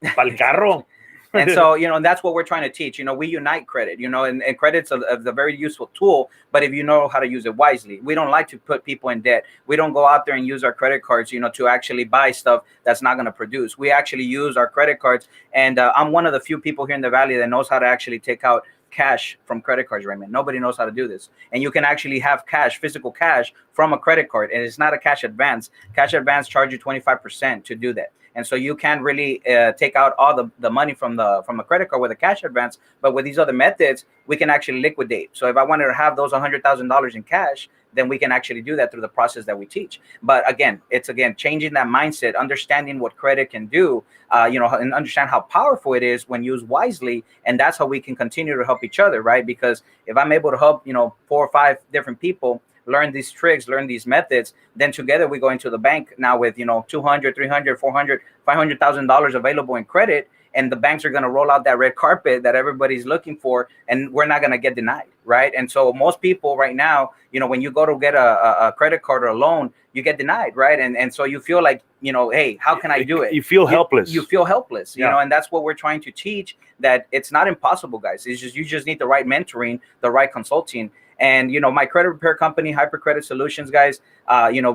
el carro. And so, and that's what we're trying to teach. We unite credit, and credit's a very useful tool, but if you know how to use it wisely. We don't like to put people in debt. We don't go out there and use our credit cards, to actually buy stuff that's not going to produce. We actually use our credit cards. And I'm one of the few people here in the Valley that knows how to actually take out cash from credit cards, Raymond. Nobody knows how to do this. And you can actually have cash, physical cash, from a credit card. And it's not a cash advance. Cash advance charge you 25% to do that. And so you can really take out all the money from a credit card with a cash advance. But with these other methods, we can actually liquidate. So if I wanted to have those $100,000 in cash, then we can actually do that through the process that we teach. But again, it's changing that mindset, understanding what credit can do, and understand how powerful it is when used wisely. And that's how we can continue to help each other, right? Because if I'm able to help, 4 or 5 different people learn these tricks, learn these methods, then together we go into the bank now with, $200,000, $300,000, $400,000, $500,000 available in credit. and the banks are going to roll out that red carpet that everybody's looking for, and we're not going to get denied, right? And so most people right now, when you go to get a credit card or a loan, you get denied, right? And so you feel like, hey, how can I do it? You feel helpless. You feel helpless, Yeah. and that's what we're trying to teach, that it's not impossible, guys. It's just, you just need the right mentoring, the right consulting. And, my credit repair company, Hyper Credit Solutions, guys,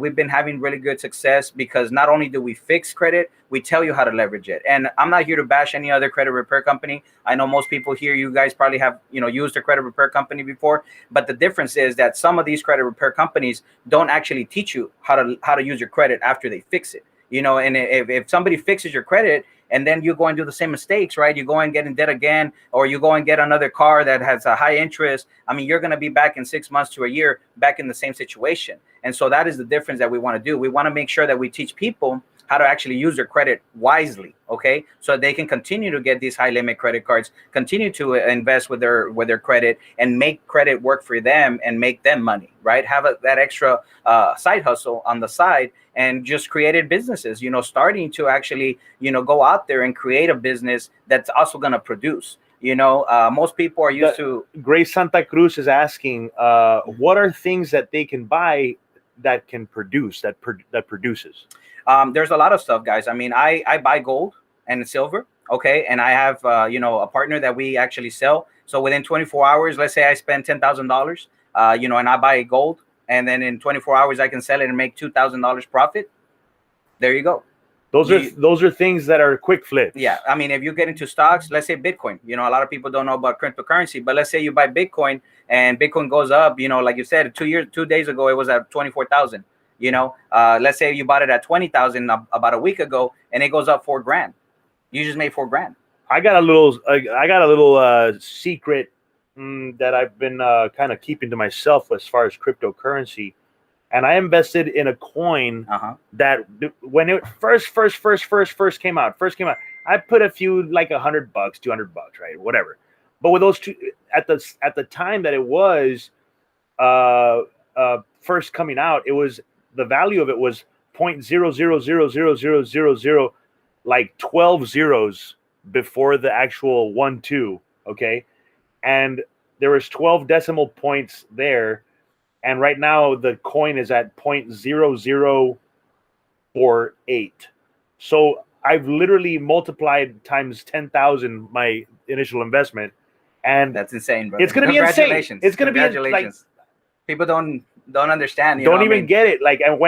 we've been having really good success because not only do we fix credit, we tell you how to leverage it. And I'm not here to bash any other credit repair company. I know most people here, you guys probably have, used a credit repair company before, but the difference is that some of these credit repair companies don't actually teach you how to use your credit after they fix it. And if somebody fixes your credit and then you go and do the same mistakes, right? You go and get in debt again, or you go and get another car that has a high interest. I mean, you're going to be back in 6 months to a year, back in the same situation. And so that is the difference that we want to do. We want to make sure that we teach people how to actually use their credit wisely, okay? So they can continue to get these high limit credit cards, continue to invest with their credit, and make credit work for them and make them money, right? Have that extra side hustle on the side, and just created businesses, starting to actually, go out there and create a business that's also going to produce. Most people are used to. Grace Santa Cruz is asking, what are things that they can buy that can produce, that produces? There's a lot of stuff, guys. I mean, I buy gold and silver, okay? And I have, a partner that we actually sell. So within 24 hours, let's say I spend $10,000, and I buy gold, and then in 24 hours, I can sell it and make $2,000 profit. There you go. Those are things that are quick flips. Yeah. I mean, if you get into stocks, let's say Bitcoin, a lot of people don't know about cryptocurrency, but let's say you buy Bitcoin and Bitcoin goes up, like you said, 2 days ago, it was at 24,000. Let's say you bought it at 20,000 about a week ago, and it goes up $4,000. You just made $4,000. I got a little secret that I've been kind of keeping to myself as far as cryptocurrency, and I invested in a coin that when it first came out, I put a few, like $100, $200, right, whatever. But with those two, at the time that it was first coming out, it was, the value of it was 0.000000, like 12 zeros before the actual 1 2, okay? And there was 12 decimal points there, and right now the coin is at 0.0048. So I've literally multiplied times 10,000 my initial investment, and that's insane, bro. It's gonna be insane. It's gonna be like, people don't understand. Don't even get it. Like, and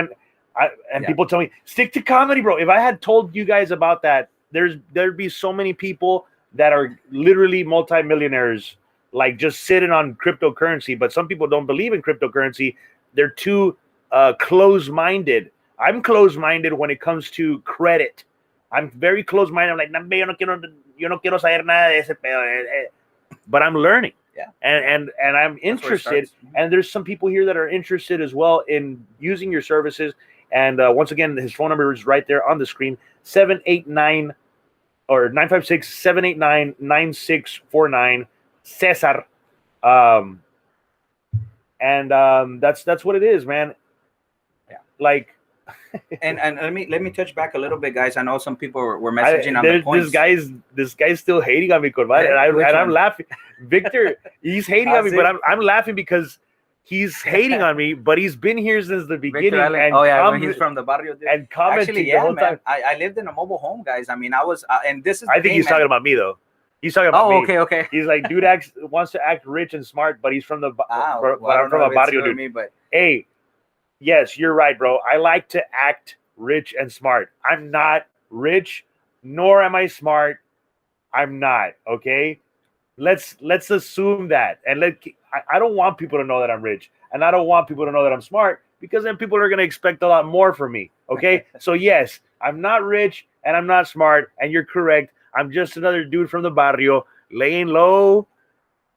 people tell me, stick to comedy, bro. If I had told you guys about that, there'd be so many people that are literally multimillionaires, like just sitting on cryptocurrency. But some people don't believe in cryptocurrency. They're too close-minded. I'm close-minded when it comes to credit. I'm very close-minded. I'm like, yo no quiero saber nada de ese pedo. But I'm learning. Yeah. And I'm interested. And there's some people here that are interested as well in using your services. And once again, his phone number is right there on the screen, 956-789-9649, Cesar. That's what it is, man. Yeah. Like, and let me touch back a little bit, guys. I know some people were messaging on the points. This guy's still hating on me, Corval, and I'm laughing. Victor, he's hating on me, but I'm laughing because he's hating on me, but he's been here since the beginning. And he's from the barrio. Dude. And commenting the whole time. I lived in a mobile home, guys. I mean, I was, and this is. I think he's talking about me though. He's talking about me. Okay. He's like, dude wants to act rich and smart, but he's from the. I'm from a barrio, dude. Me, but hey, yes, you're right, bro. I like to act rich and smart. I'm not rich, nor am I smart. I'm not. Okay. Let's assume that, and I don't want people to know that I'm rich, and I don't want people to know that I'm smart, because then people are going to expect a lot more from me. Okay. So yes, I'm not rich and I'm not smart, and you're correct. I'm just another dude from the barrio, laying low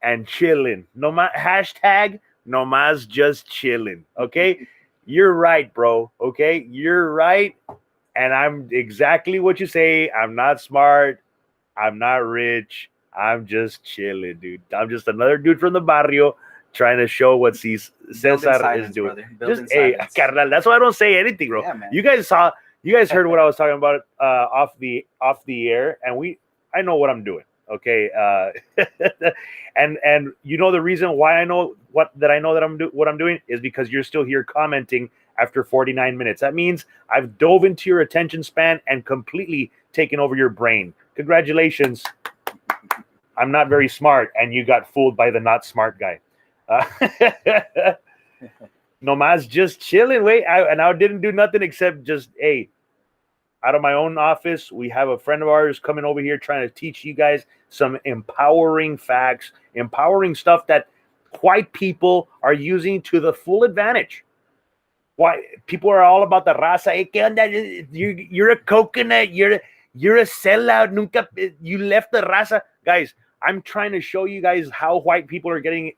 and chilling. Hashtag no más just chilling. Okay. You're right, bro. Okay. You're right. And I'm exactly what you say. I'm not smart. I'm not rich. I'm just chilling, dude. I'm just another dude from the barrio trying to show what Cesar is doing. Just, hey, carnal, that's why I don't say anything, bro. Yeah, man. You guys heard what I was talking about off the air, and I know what I'm doing. Okay, and you know the reason why I know what I'm doing is because you're still here commenting after 49 minutes. That means I've dove into your attention span and completely taken over your brain. Congratulations. I'm not very smart, and you got fooled by the not smart guy. Nomás just chilling. Wait, I didn't do nothing except just, hey, out of my own office, we have a friend of ours coming over here trying to teach you guys some empowering facts, empowering stuff that white people are using to the full advantage. Why people are all about the raza. Hey, ¿qué onda? You're a coconut. You're a sellout. Nunca you left the raza, guys. I'm trying to show you guys how white people are getting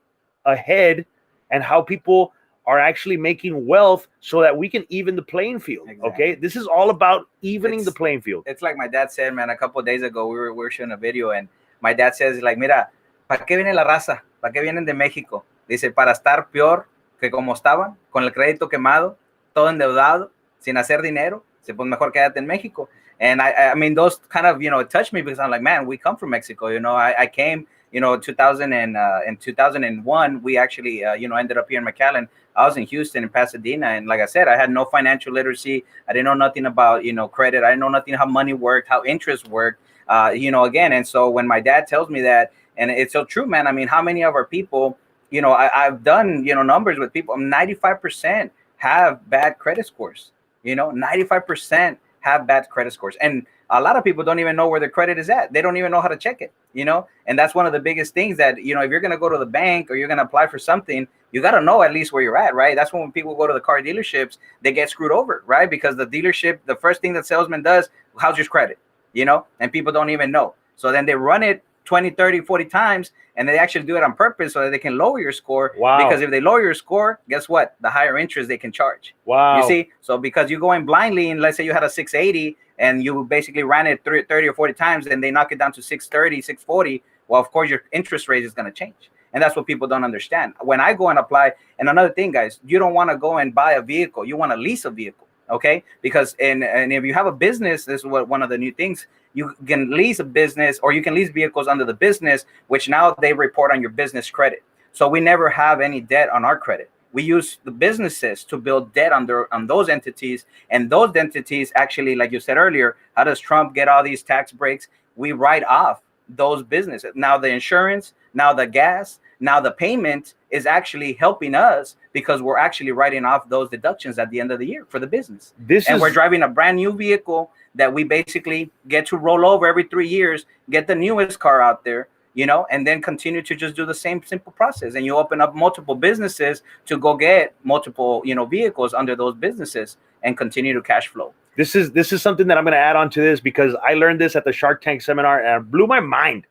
ahead and how people are actually making wealth so that we can even the playing field. Exactly. Okay, this is all about evening the playing field. It's like my dad said, man. A couple of days ago, we were shooting a video, and my dad says, like, mira, ¿para qué viene la raza? ¿Para qué vienen de México? Dice, para estar peor que como estaban, con el crédito quemado, todo endeudado, sin hacer dinero. Dice, pues mejor quédate en México. And I mean, those kind of, touched me because I'm like, man, we come from Mexico. I came, 2000 and in 2001, we actually, ended up here in McAllen. I was in Houston and Pasadena. And like I said, I had no financial literacy. I didn't know nothing about, credit. I didn't know nothing how money worked, how interest worked, again. And so when my dad tells me that, and it's so true, man. I mean, how many of our people, I've done, numbers with people, 95% have bad credit scores, 95% have bad credit scores. And a lot of people don't even know where their credit is at. They don't even know how to check it, and that's one of the biggest things that, if you're going to go to the bank or you're going to apply for something, you got to know at least where you're at, right? That's when people go to the car dealerships, they get screwed over, right? Because the dealership, the first thing the salesman does, how's your credit, and people don't even know. So then they run it 20, 30, 40 times, and they actually do it on purpose so that they can lower your score. Wow. Because if they lower your score, guess what? The higher interest they can charge. Wow. You see? So because you go in blindly, and let's say you had a 680 and you basically ran it 30 or 40 times, and they knock it down to 630, 640, well, of course, your interest rate is going to change. And that's what people don't understand. When I go and apply, and another thing, guys, you don't want to go and buy a vehicle. You want to lease a vehicle, okay? Because and if you have a business, this is what one of the new things, you can lease a business, or you can lease vehicles under the business, which now they report on your business credit. So we never have any debt on our credit. We use the businesses to build debt on those entities, and those entities actually, like you said earlier, how does Trump get all these tax breaks? We write off those businesses. Now the insurance, now the gas, now the payment is actually helping us because we're actually writing off those deductions at the end of the year for the business. We're driving a brand new vehicle that we basically get to roll over every 3 years, get the newest car out there, and then continue to just do the same simple process. And you open up multiple businesses to go get multiple, vehicles under those businesses and continue to cash flow. This is something that I'm going to add on to this because I learned this at the Shark Tank seminar and it blew my mind.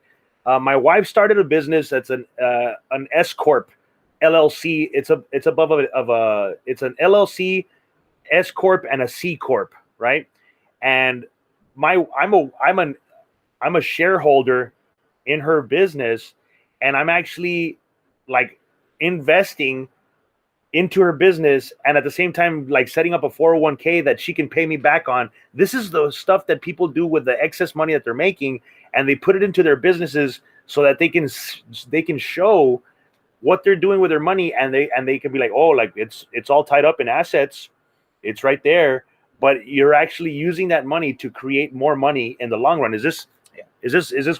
My wife started a business that's an S Corp LLC. It's an LLC, S Corp, and a C Corp, right? And I'm a shareholder in her business, and I'm actually like investing into her business, and at the same time like setting up a 401k that she can pay me back on. This is the stuff that people do with the excess money that they're making, and they put it into their businesses so that they can show what they're doing with their money, and they can be like, oh, like it's all tied up in assets, it's right there, but you're actually using that money to create more money in the long run. Is this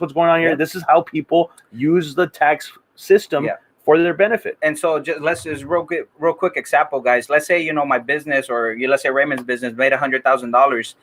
what's going on here? Yeah. This is how people use the tax system for their benefit. And so let's just real quick example, guys. Let's say, my business, or let's say Raymond's business made $100,000,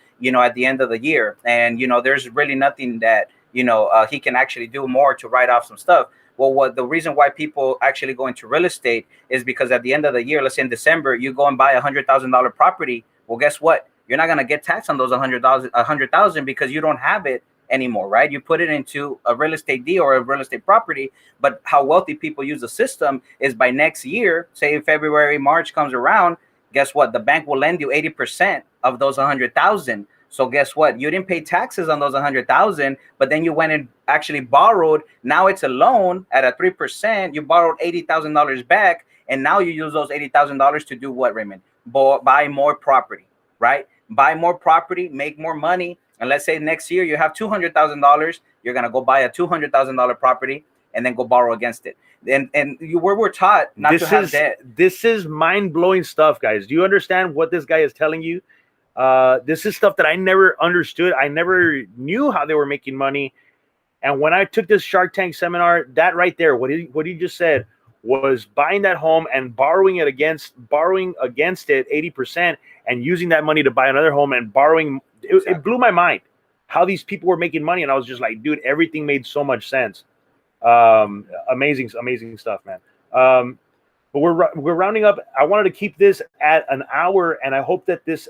at the end of the year. And, there's really nothing that, he can actually do more to write off some stuff. Well, the reason why people actually go into real estate is because at the end of the year, let's say in December, you go and buy $100,000 property. Well, guess what? You're not going to get taxed on those $100,000 because you don't have it anymore, right? You put it into a real estate deal or a real estate property. But how wealthy people use the system is by next year, say February, March comes around, guess what? The bank will lend you 80% of those 100,000. So guess what? You didn't pay taxes on those 100,000, but then you went and actually borrowed. Now it's a loan at a 3%. You borrowed $80,000 back, and now you use those $80,000 to do what, Raymond? Buy more property, right? Buy more property, make more money, And let's say next year you have $200,000, you're gonna go buy a $200,000 property and then go borrow against it. And we're taught not to have debt. This is mind-blowing stuff, guys. Do you understand what this guy is telling you? This is stuff that I never understood. I never knew how they were making money. And when I took this Shark Tank seminar, that right there, what he just said was buying that home and borrowing against it 80% and using that money to buy another home and borrowing. It blew my mind how these people were making money. And I was just like, dude, everything made so much sense. Amazing stuff, man. But we're rounding up. I wanted to keep this at an hour, and I hope that this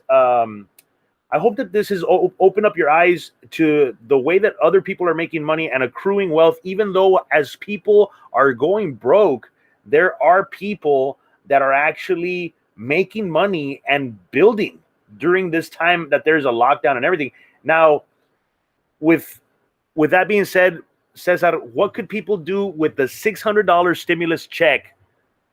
is open up your eyes to the way that other people are making money and accruing wealth. Even though as people are going broke, there are people that are actually making money and building during this time that there's a lockdown and everything. Now, with that being said, Cesar, what could people do with the $600 stimulus check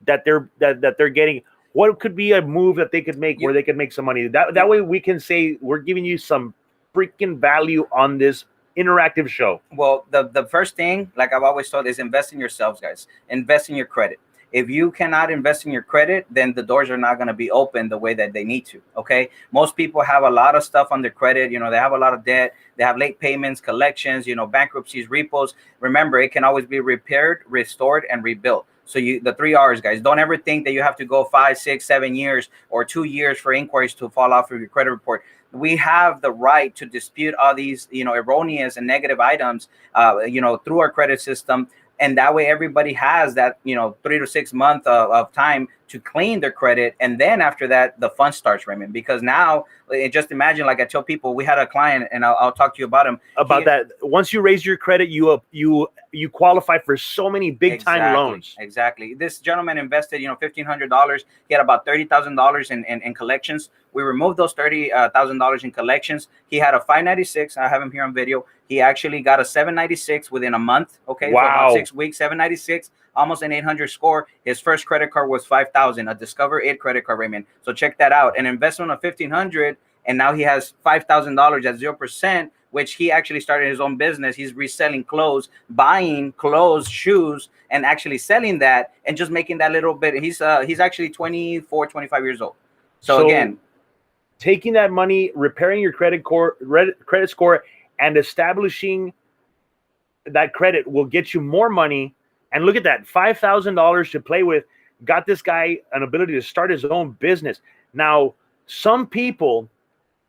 that they're getting? What could be a move that they could make where they could make some money? That way we can say we're giving you some freaking value on this interactive show. Well, the first thing, like I've always told, is invest in yourselves, guys. Invest in your credit. If you cannot invest in your credit, then the doors are not going to be open the way that they need to. Okay. Most people have a lot of stuff on their credit. You know, they have a lot of debt. They have late payments, collections, you know, bankruptcies, repos. Remember, it can always be repaired, restored, and rebuilt. So the 3 R's, guys. Don't ever think that you have to go 5, 6, 7 years or 2 years for inquiries to fall off of your credit report. We have the right to dispute all these, you know, erroneous and negative items, you know, through our credit system. And that way everybody has that, you know, 3 to 6 months of time to clean their credit. And then after that, the fun starts, Raymond, because now just imagine, like I tell people, we had a client, and I'll talk to you about him. That. Once you raise your credit, you qualify for so many big time loans. Exactly. This gentleman invested, you know, $1,500. He had about $30,000 in collections. We removed those $30,000 in collections. He had a 596. I have him here on video. He actually got a 796 within a month. Okay. Wow. For about 6 weeks, 796, almost an 800 score. His first credit card was 5,000, a Discover It credit card, Raymond. So check that out. An investment of 1,500, and now he has $5,000 at 0%, which he actually started his own business. He's reselling clothes, buying clothes, shoes, and actually selling that and just making that little bit. He's actually 24, 25 years old. So again, taking that money, repairing your credit score, and establishing that credit will get you more money. And look at that, $5,000 to play with got this guy an ability to start his own business. Now, some people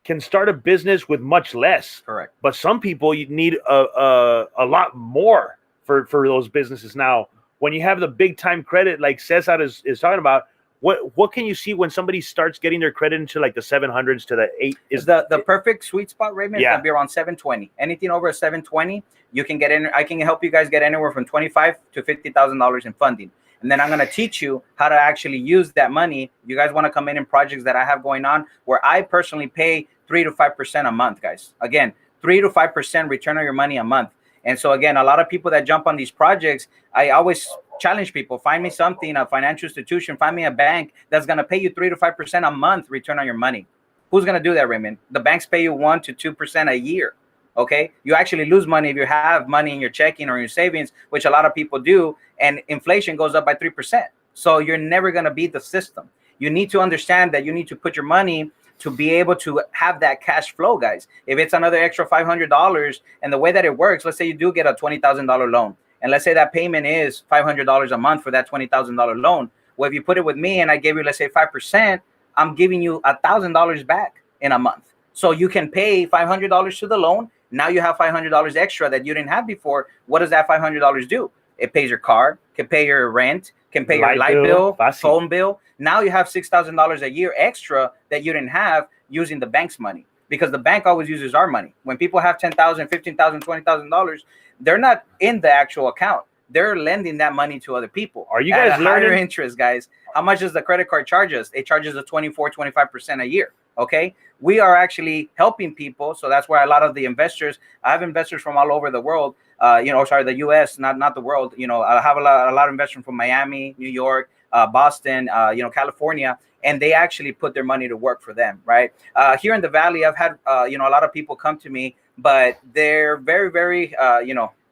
can start a business with much less. Correct. But some people, you need a lot more for those businesses. Now, when you have the big time credit like Cesar is talking about, what can you see when somebody starts getting their credit into like the 700s to the 8? Is the perfect sweet spot, Raymond? Yeah. Is gonna be around 720. Anything over 720, you can get in. I can help you guys get anywhere from $25,000 to $50,000 in funding. And then I'm going to teach you how to actually use that money. You guys want to come in projects that I have going on where I personally pay 3 to 5% a month, guys. Again, 3 to 5% return on your money a month. And so again, a lot of people that jump on these projects, I always challenge people, find me something, a financial institution, find me a bank that's going to pay you 3 to 5% a month return on your money. Who's going to do that, Raymond? The banks pay you 1 to 2% a year. Okay, you actually lose money if you have money in your checking or your savings, which a lot of people do, and inflation goes up by 3%. So you're never going to beat the system. You need to understand that you need to put your money to be able to have that cash flow, guys. If it's another extra $500, and the way that it works, let's say you do get a $20,000 loan, and let's say that payment is $500 a month for that $20,000 loan. Well, if you put it with me and I give you, let's say 5%, I'm giving you $1,000 back in a month. So you can pay $500 to the loan. Now you have $500 extra that you didn't have before. What does that $500 do? It pays your car, can pay your rent, can pay your light bill, phone bill. Now you have $6,000 a year extra that you didn't have using the bank's money, because the bank always uses our money. When people have $10,000, $15,000, $20,000, they're not in the actual account. They're lending that money to other people. Are you guys at a learning higher interest, guys? How much does the credit card charge us? It charges us 24, 25% a year. Okay, we are actually helping people. So that's why a lot of the investors, I have investors from all over the world, the US, not the world. I have a lot of investors from Miami, New York, Boston, California, and they actually put their money to work for them, right? Here in the Valley, I've had, a lot of people come to me, but they're very, very,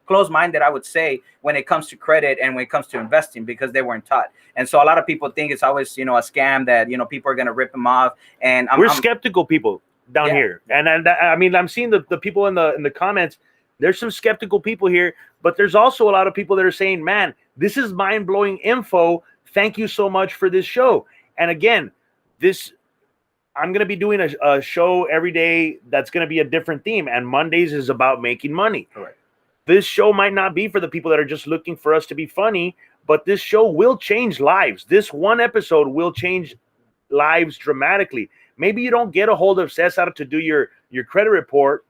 close-minded, I would say, when it comes to credit and when it comes to investing, because they weren't taught. And so a lot of people think it's always, a scam, that, people are going to rip them off. And we're skeptical people down here. And I mean, I'm seeing the people in the comments. There's some skeptical people here, but there's also a lot of people that are saying, man, this is mind-blowing info. Thank you so much for this show. And again, I'm going to be doing a show every day that's going to be a different theme. And Mondays is about making money. Correct. This show might not be for the people that are just looking for us to be funny, but this show will change lives. This one episode will change lives dramatically. Maybe you don't get a hold of Cesar to do your credit report,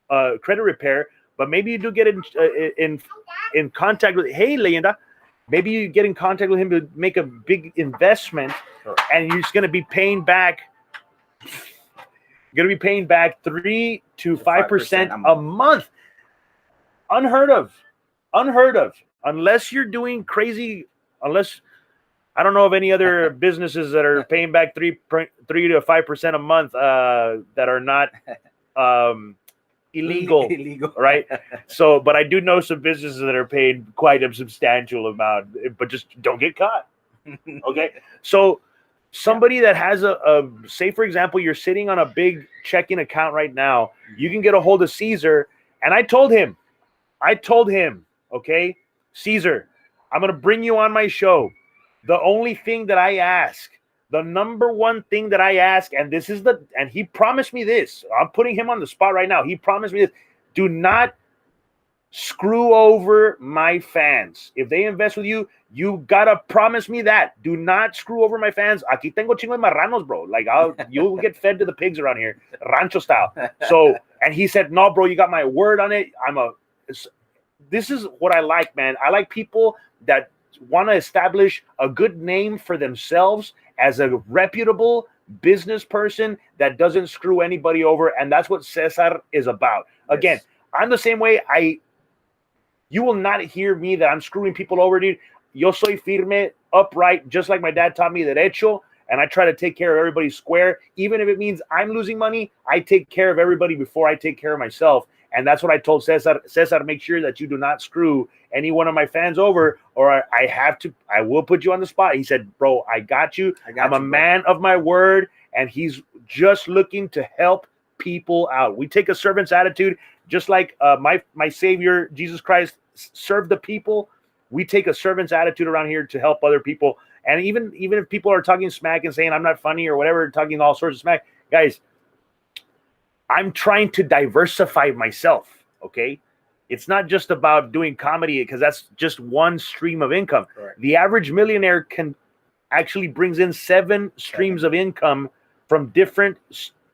credit repair, but maybe you do get in contact with, hey, Leyenda, maybe you get in contact with him to make a big investment, and you're just going to be paying back. You're going to be paying back 3 to 5% a month. Unheard of, unless you're doing crazy, unless I don't know of any other businesses that are paying back 3 to 5% a month that are not illegal, right? So, but I do know some businesses that are paying quite a substantial amount, but just don't get caught. Okay. So somebody that has a say, for example, you're sitting on a big checking account right now, you can get a hold of Caesar. And I told him, okay, Caesar, I'm going to bring you on my show. The only thing that I ask, the number one thing that I ask, and he promised me this. I'm putting him on the spot right now. He promised me this. Do not screw over my fans. If they invest with you, you got to promise me that. Do not screw over my fans. Aquí tengo chingo de marranos, bro. Like, you'll get fed to the pigs around here, rancho style. So, and he said, no, bro, you got my word on it. This is what I like, man. I like people that want to establish a good name for themselves as a reputable business person that doesn't screw anybody over. And that's what Cesar is about. Yes. Again, I'm the same way. You will not hear me that I'm screwing people over, dude. Yo soy firme, upright, just like my dad taught me, derecho. And I try to take care of everybody square. Even if it means I'm losing money, I take care of everybody before I take care of myself. And that's what I told Cesar. Cesar, make sure that you do not screw any one of my fans over, or I will put you on the spot. He said, bro, I got you. I'm a man of my word. And he's just looking to help people out. We take a servant's attitude, just like my Savior, Jesus Christ, served the people. We take a servant's attitude around here to help other people. And even if people are talking smack and saying I'm not funny or whatever, talking all sorts of smack, guys, I'm trying to diversify myself, okay? It's not just about doing comedy, because that's just one stream of income. Correct. The average millionaire actually brings in 7 streams of income from different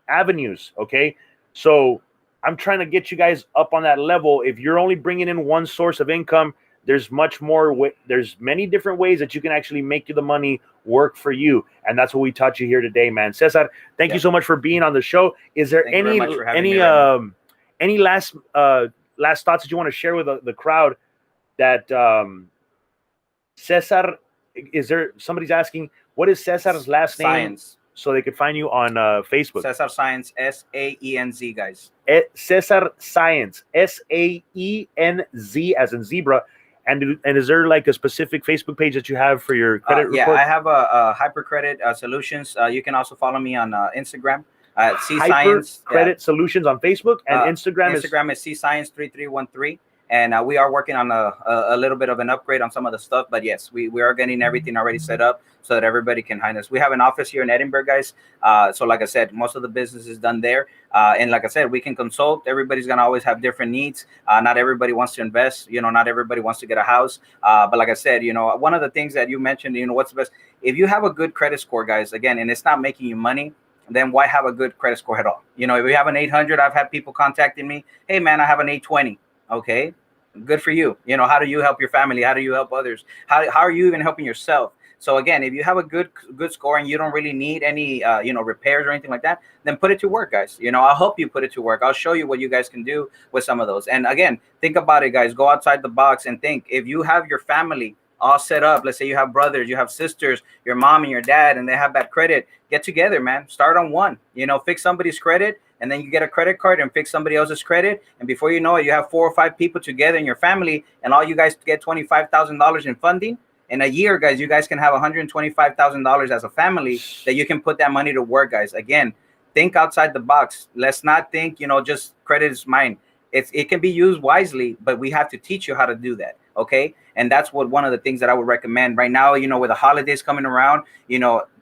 avenues, okay? So I'm trying to get you guys up on that level. If you're only bringing in one source of income, there's much more. There's many different ways that you can actually make the money work for you, and that's what we taught you here today, man. Cesar, thank you so much for being on the show. Is there any last thoughts that you want to share with the crowd? That Cesar, is there somebody's asking what is Cesar's last name, so they could find you on Facebook? Cesar Saenz, SAENZ, guys. Cesar Saenz, SAENZ, as in zebra. And is there like a specific Facebook page that you have for your credit report? Yeah, I have a Hypercredit Solutions. You can also follow me on Instagram at Hypercredit Solutions on Facebook, and Instagram is CScience3313. And we are working on a little bit of an upgrade on some of the stuff. But yes, we are getting everything already set up so that everybody can find us. We have an office here in Edinburgh, guys. So like I said, most of the business is done there. And like I said, we can consult. Everybody's going to always have different needs. Not everybody wants to invest. Not everybody wants to get a house. But like I said, one of the things that you mentioned, what's the best? If you have a good credit score, guys, again, and it's not making you money, then why have a good credit score at all? If you have an 800, I've had people contacting me. Hey, man, I have an 820. Okay, good for you. How do you help your family? How do you help others? How are you even helping yourself? So again, if you have a good score and you don't really need any repairs or anything like that, then put it to work, guys. I'll help you put it to work. I'll show you what you guys can do with some of those. And again, think about it, guys. Go outside the box and think. If you have your family all set up. Let's say you have brothers, you have sisters, your mom and your dad, and they have bad credit. Get together, man. Start on one. Fix somebody's credit, and then you get a credit card and fix somebody else's credit. And before you know it, you have 4 or 5 people together in your family, and all you guys get $25,000 in funding. In a year, guys, you guys can have $125,000 as a family that you can put that money to work, guys. Again, think outside the box. Let's not think, just credit is mine. It can be used wisely, but we have to teach you how to do that. Okay. And that's one of the things that I would recommend right now, with the holidays coming around,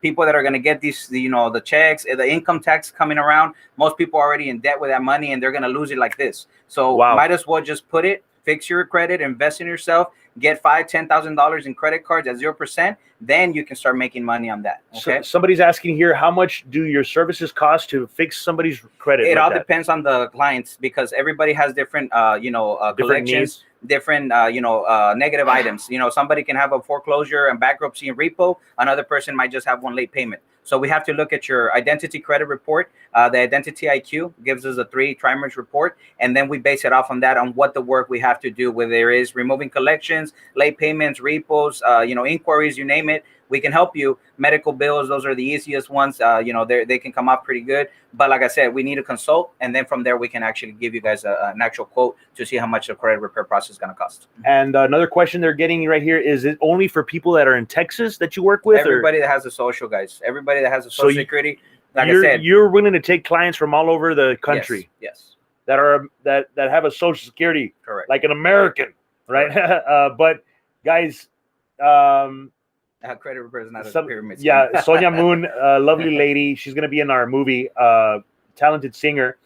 people that are going to get these, the checks, the income tax coming around, most people are already in debt with that money and they're going to lose it like this. So might as well just put it, fix your credit, invest in yourself, get $5,000-$10,000 in credit cards at 0%. Then you can start making money on that. Okay. So somebody's asking here, how much do your services cost to fix somebody's credit? It all depends on the clients, because everybody has different, collections, different, negative items. Somebody can have a foreclosure and bankruptcy and repo. Another person might just have one late payment. So we have to look at your identity credit report. The Identity IQ gives us a 3 trimers report, and then we base it off on that, on what the work we have to do, whether there is removing collections, late payments, repos, inquiries, you name it. We can help you. Medical bills, those are the easiest ones. They can come out pretty good. But like I said, we need to consult, and then from there we can actually give you guys an actual quote to see how much the credit repair process is going to cost. And another question they're getting right here, is it only for people that are in Texas that you work with? Everybody that has a social, guys. Everybody that has a social security. Like I said, you're willing to take clients from all over the country. Yes. That have a social security, correct, like an American, right? But guys, credit repair is not a pyramid scheme. Yeah, Sonia Moon, lovely lady. She's going to be in our movie, talented singer.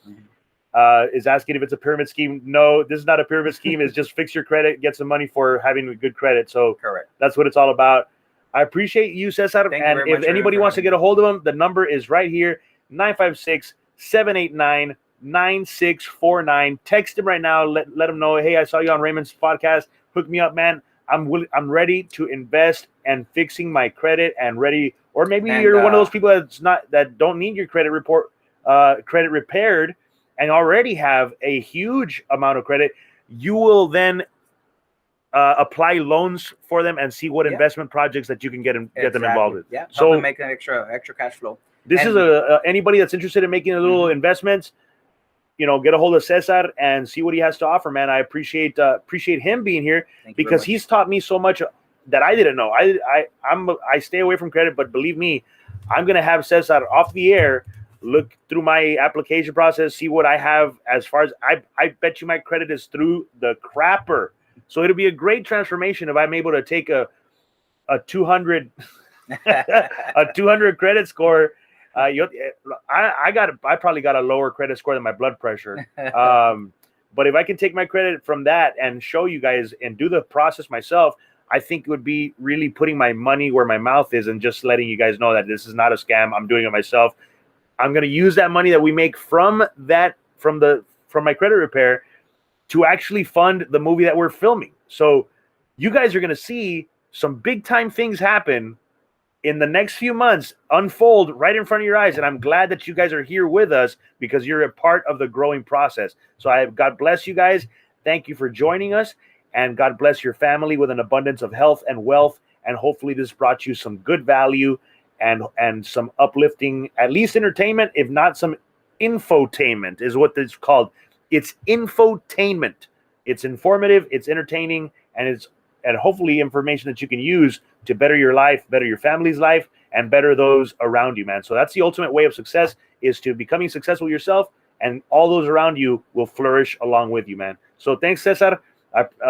Is asking if it's a pyramid scheme. No, this is not a pyramid scheme. It's just fix your credit, get some money for having a good credit. So correct, that's what it's all about. I appreciate you, Cesar. And if anybody wants to get a hold of him, the number is right here, 956-789-9649. Text him right now. Let him know, hey, I saw you on Raymond's podcast. Hook me up, man. I'm ready to invest and fixing my credit and ready. Or maybe you're one of those people that don't need your credit repaired and already have a huge amount of credit. You will then apply loans for them and see what investment projects that you can get them involved with. Yeah, so make an extra cash flow. This is anybody that's interested in making a little investments. Get a hold of Cesar and see what he has to offer, man. I appreciate him being here because he's taught me so much that I didn't know. I stay away from credit, but believe me, I'm gonna have Cesar off the air look through my application process, see what I have as far as I bet you my credit is through the crapper. So it'll be a great transformation if I'm able to take a 200 a 200 credit score. I probably got a lower credit score than my blood pressure. But if I can take my credit from that and show you guys and do the process myself, I think it would be really putting my money where my mouth is and just letting you guys know that this is not a scam. I'm doing it myself. I'm going to use that money that we make from my credit repair to actually fund the movie that we're filming. So you guys are going to see some big time things happen in the next few months unfold right in front of your eyes. And I'm glad that you guys are here with us because you're a part of the growing process. So God bless you guys. Thank you for joining us, and God bless your family with an abundance of health and wealth. And hopefully this brought you some good value and some uplifting, at least entertainment, if not some infotainment is what it's called. It's infotainment. It's informative, it's entertaining, and hopefully information that you can use to better your life, better your family's life, and better those around you, man. So that's the ultimate way of success, is to becoming successful yourself, and all those around you will flourish along with you, man. So thanks, Cesar.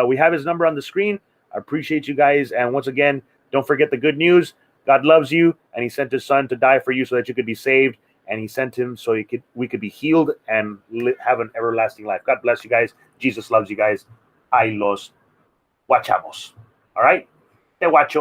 We have his number on the screen. I appreciate you guys. And once again, don't forget the good news. God loves you, and he sent his son to die for you so that you could be saved. And he sent him so we could be healed and have an everlasting life. God bless you guys. Jesus loves you guys. Ay los guachamos. All right? Te guacho.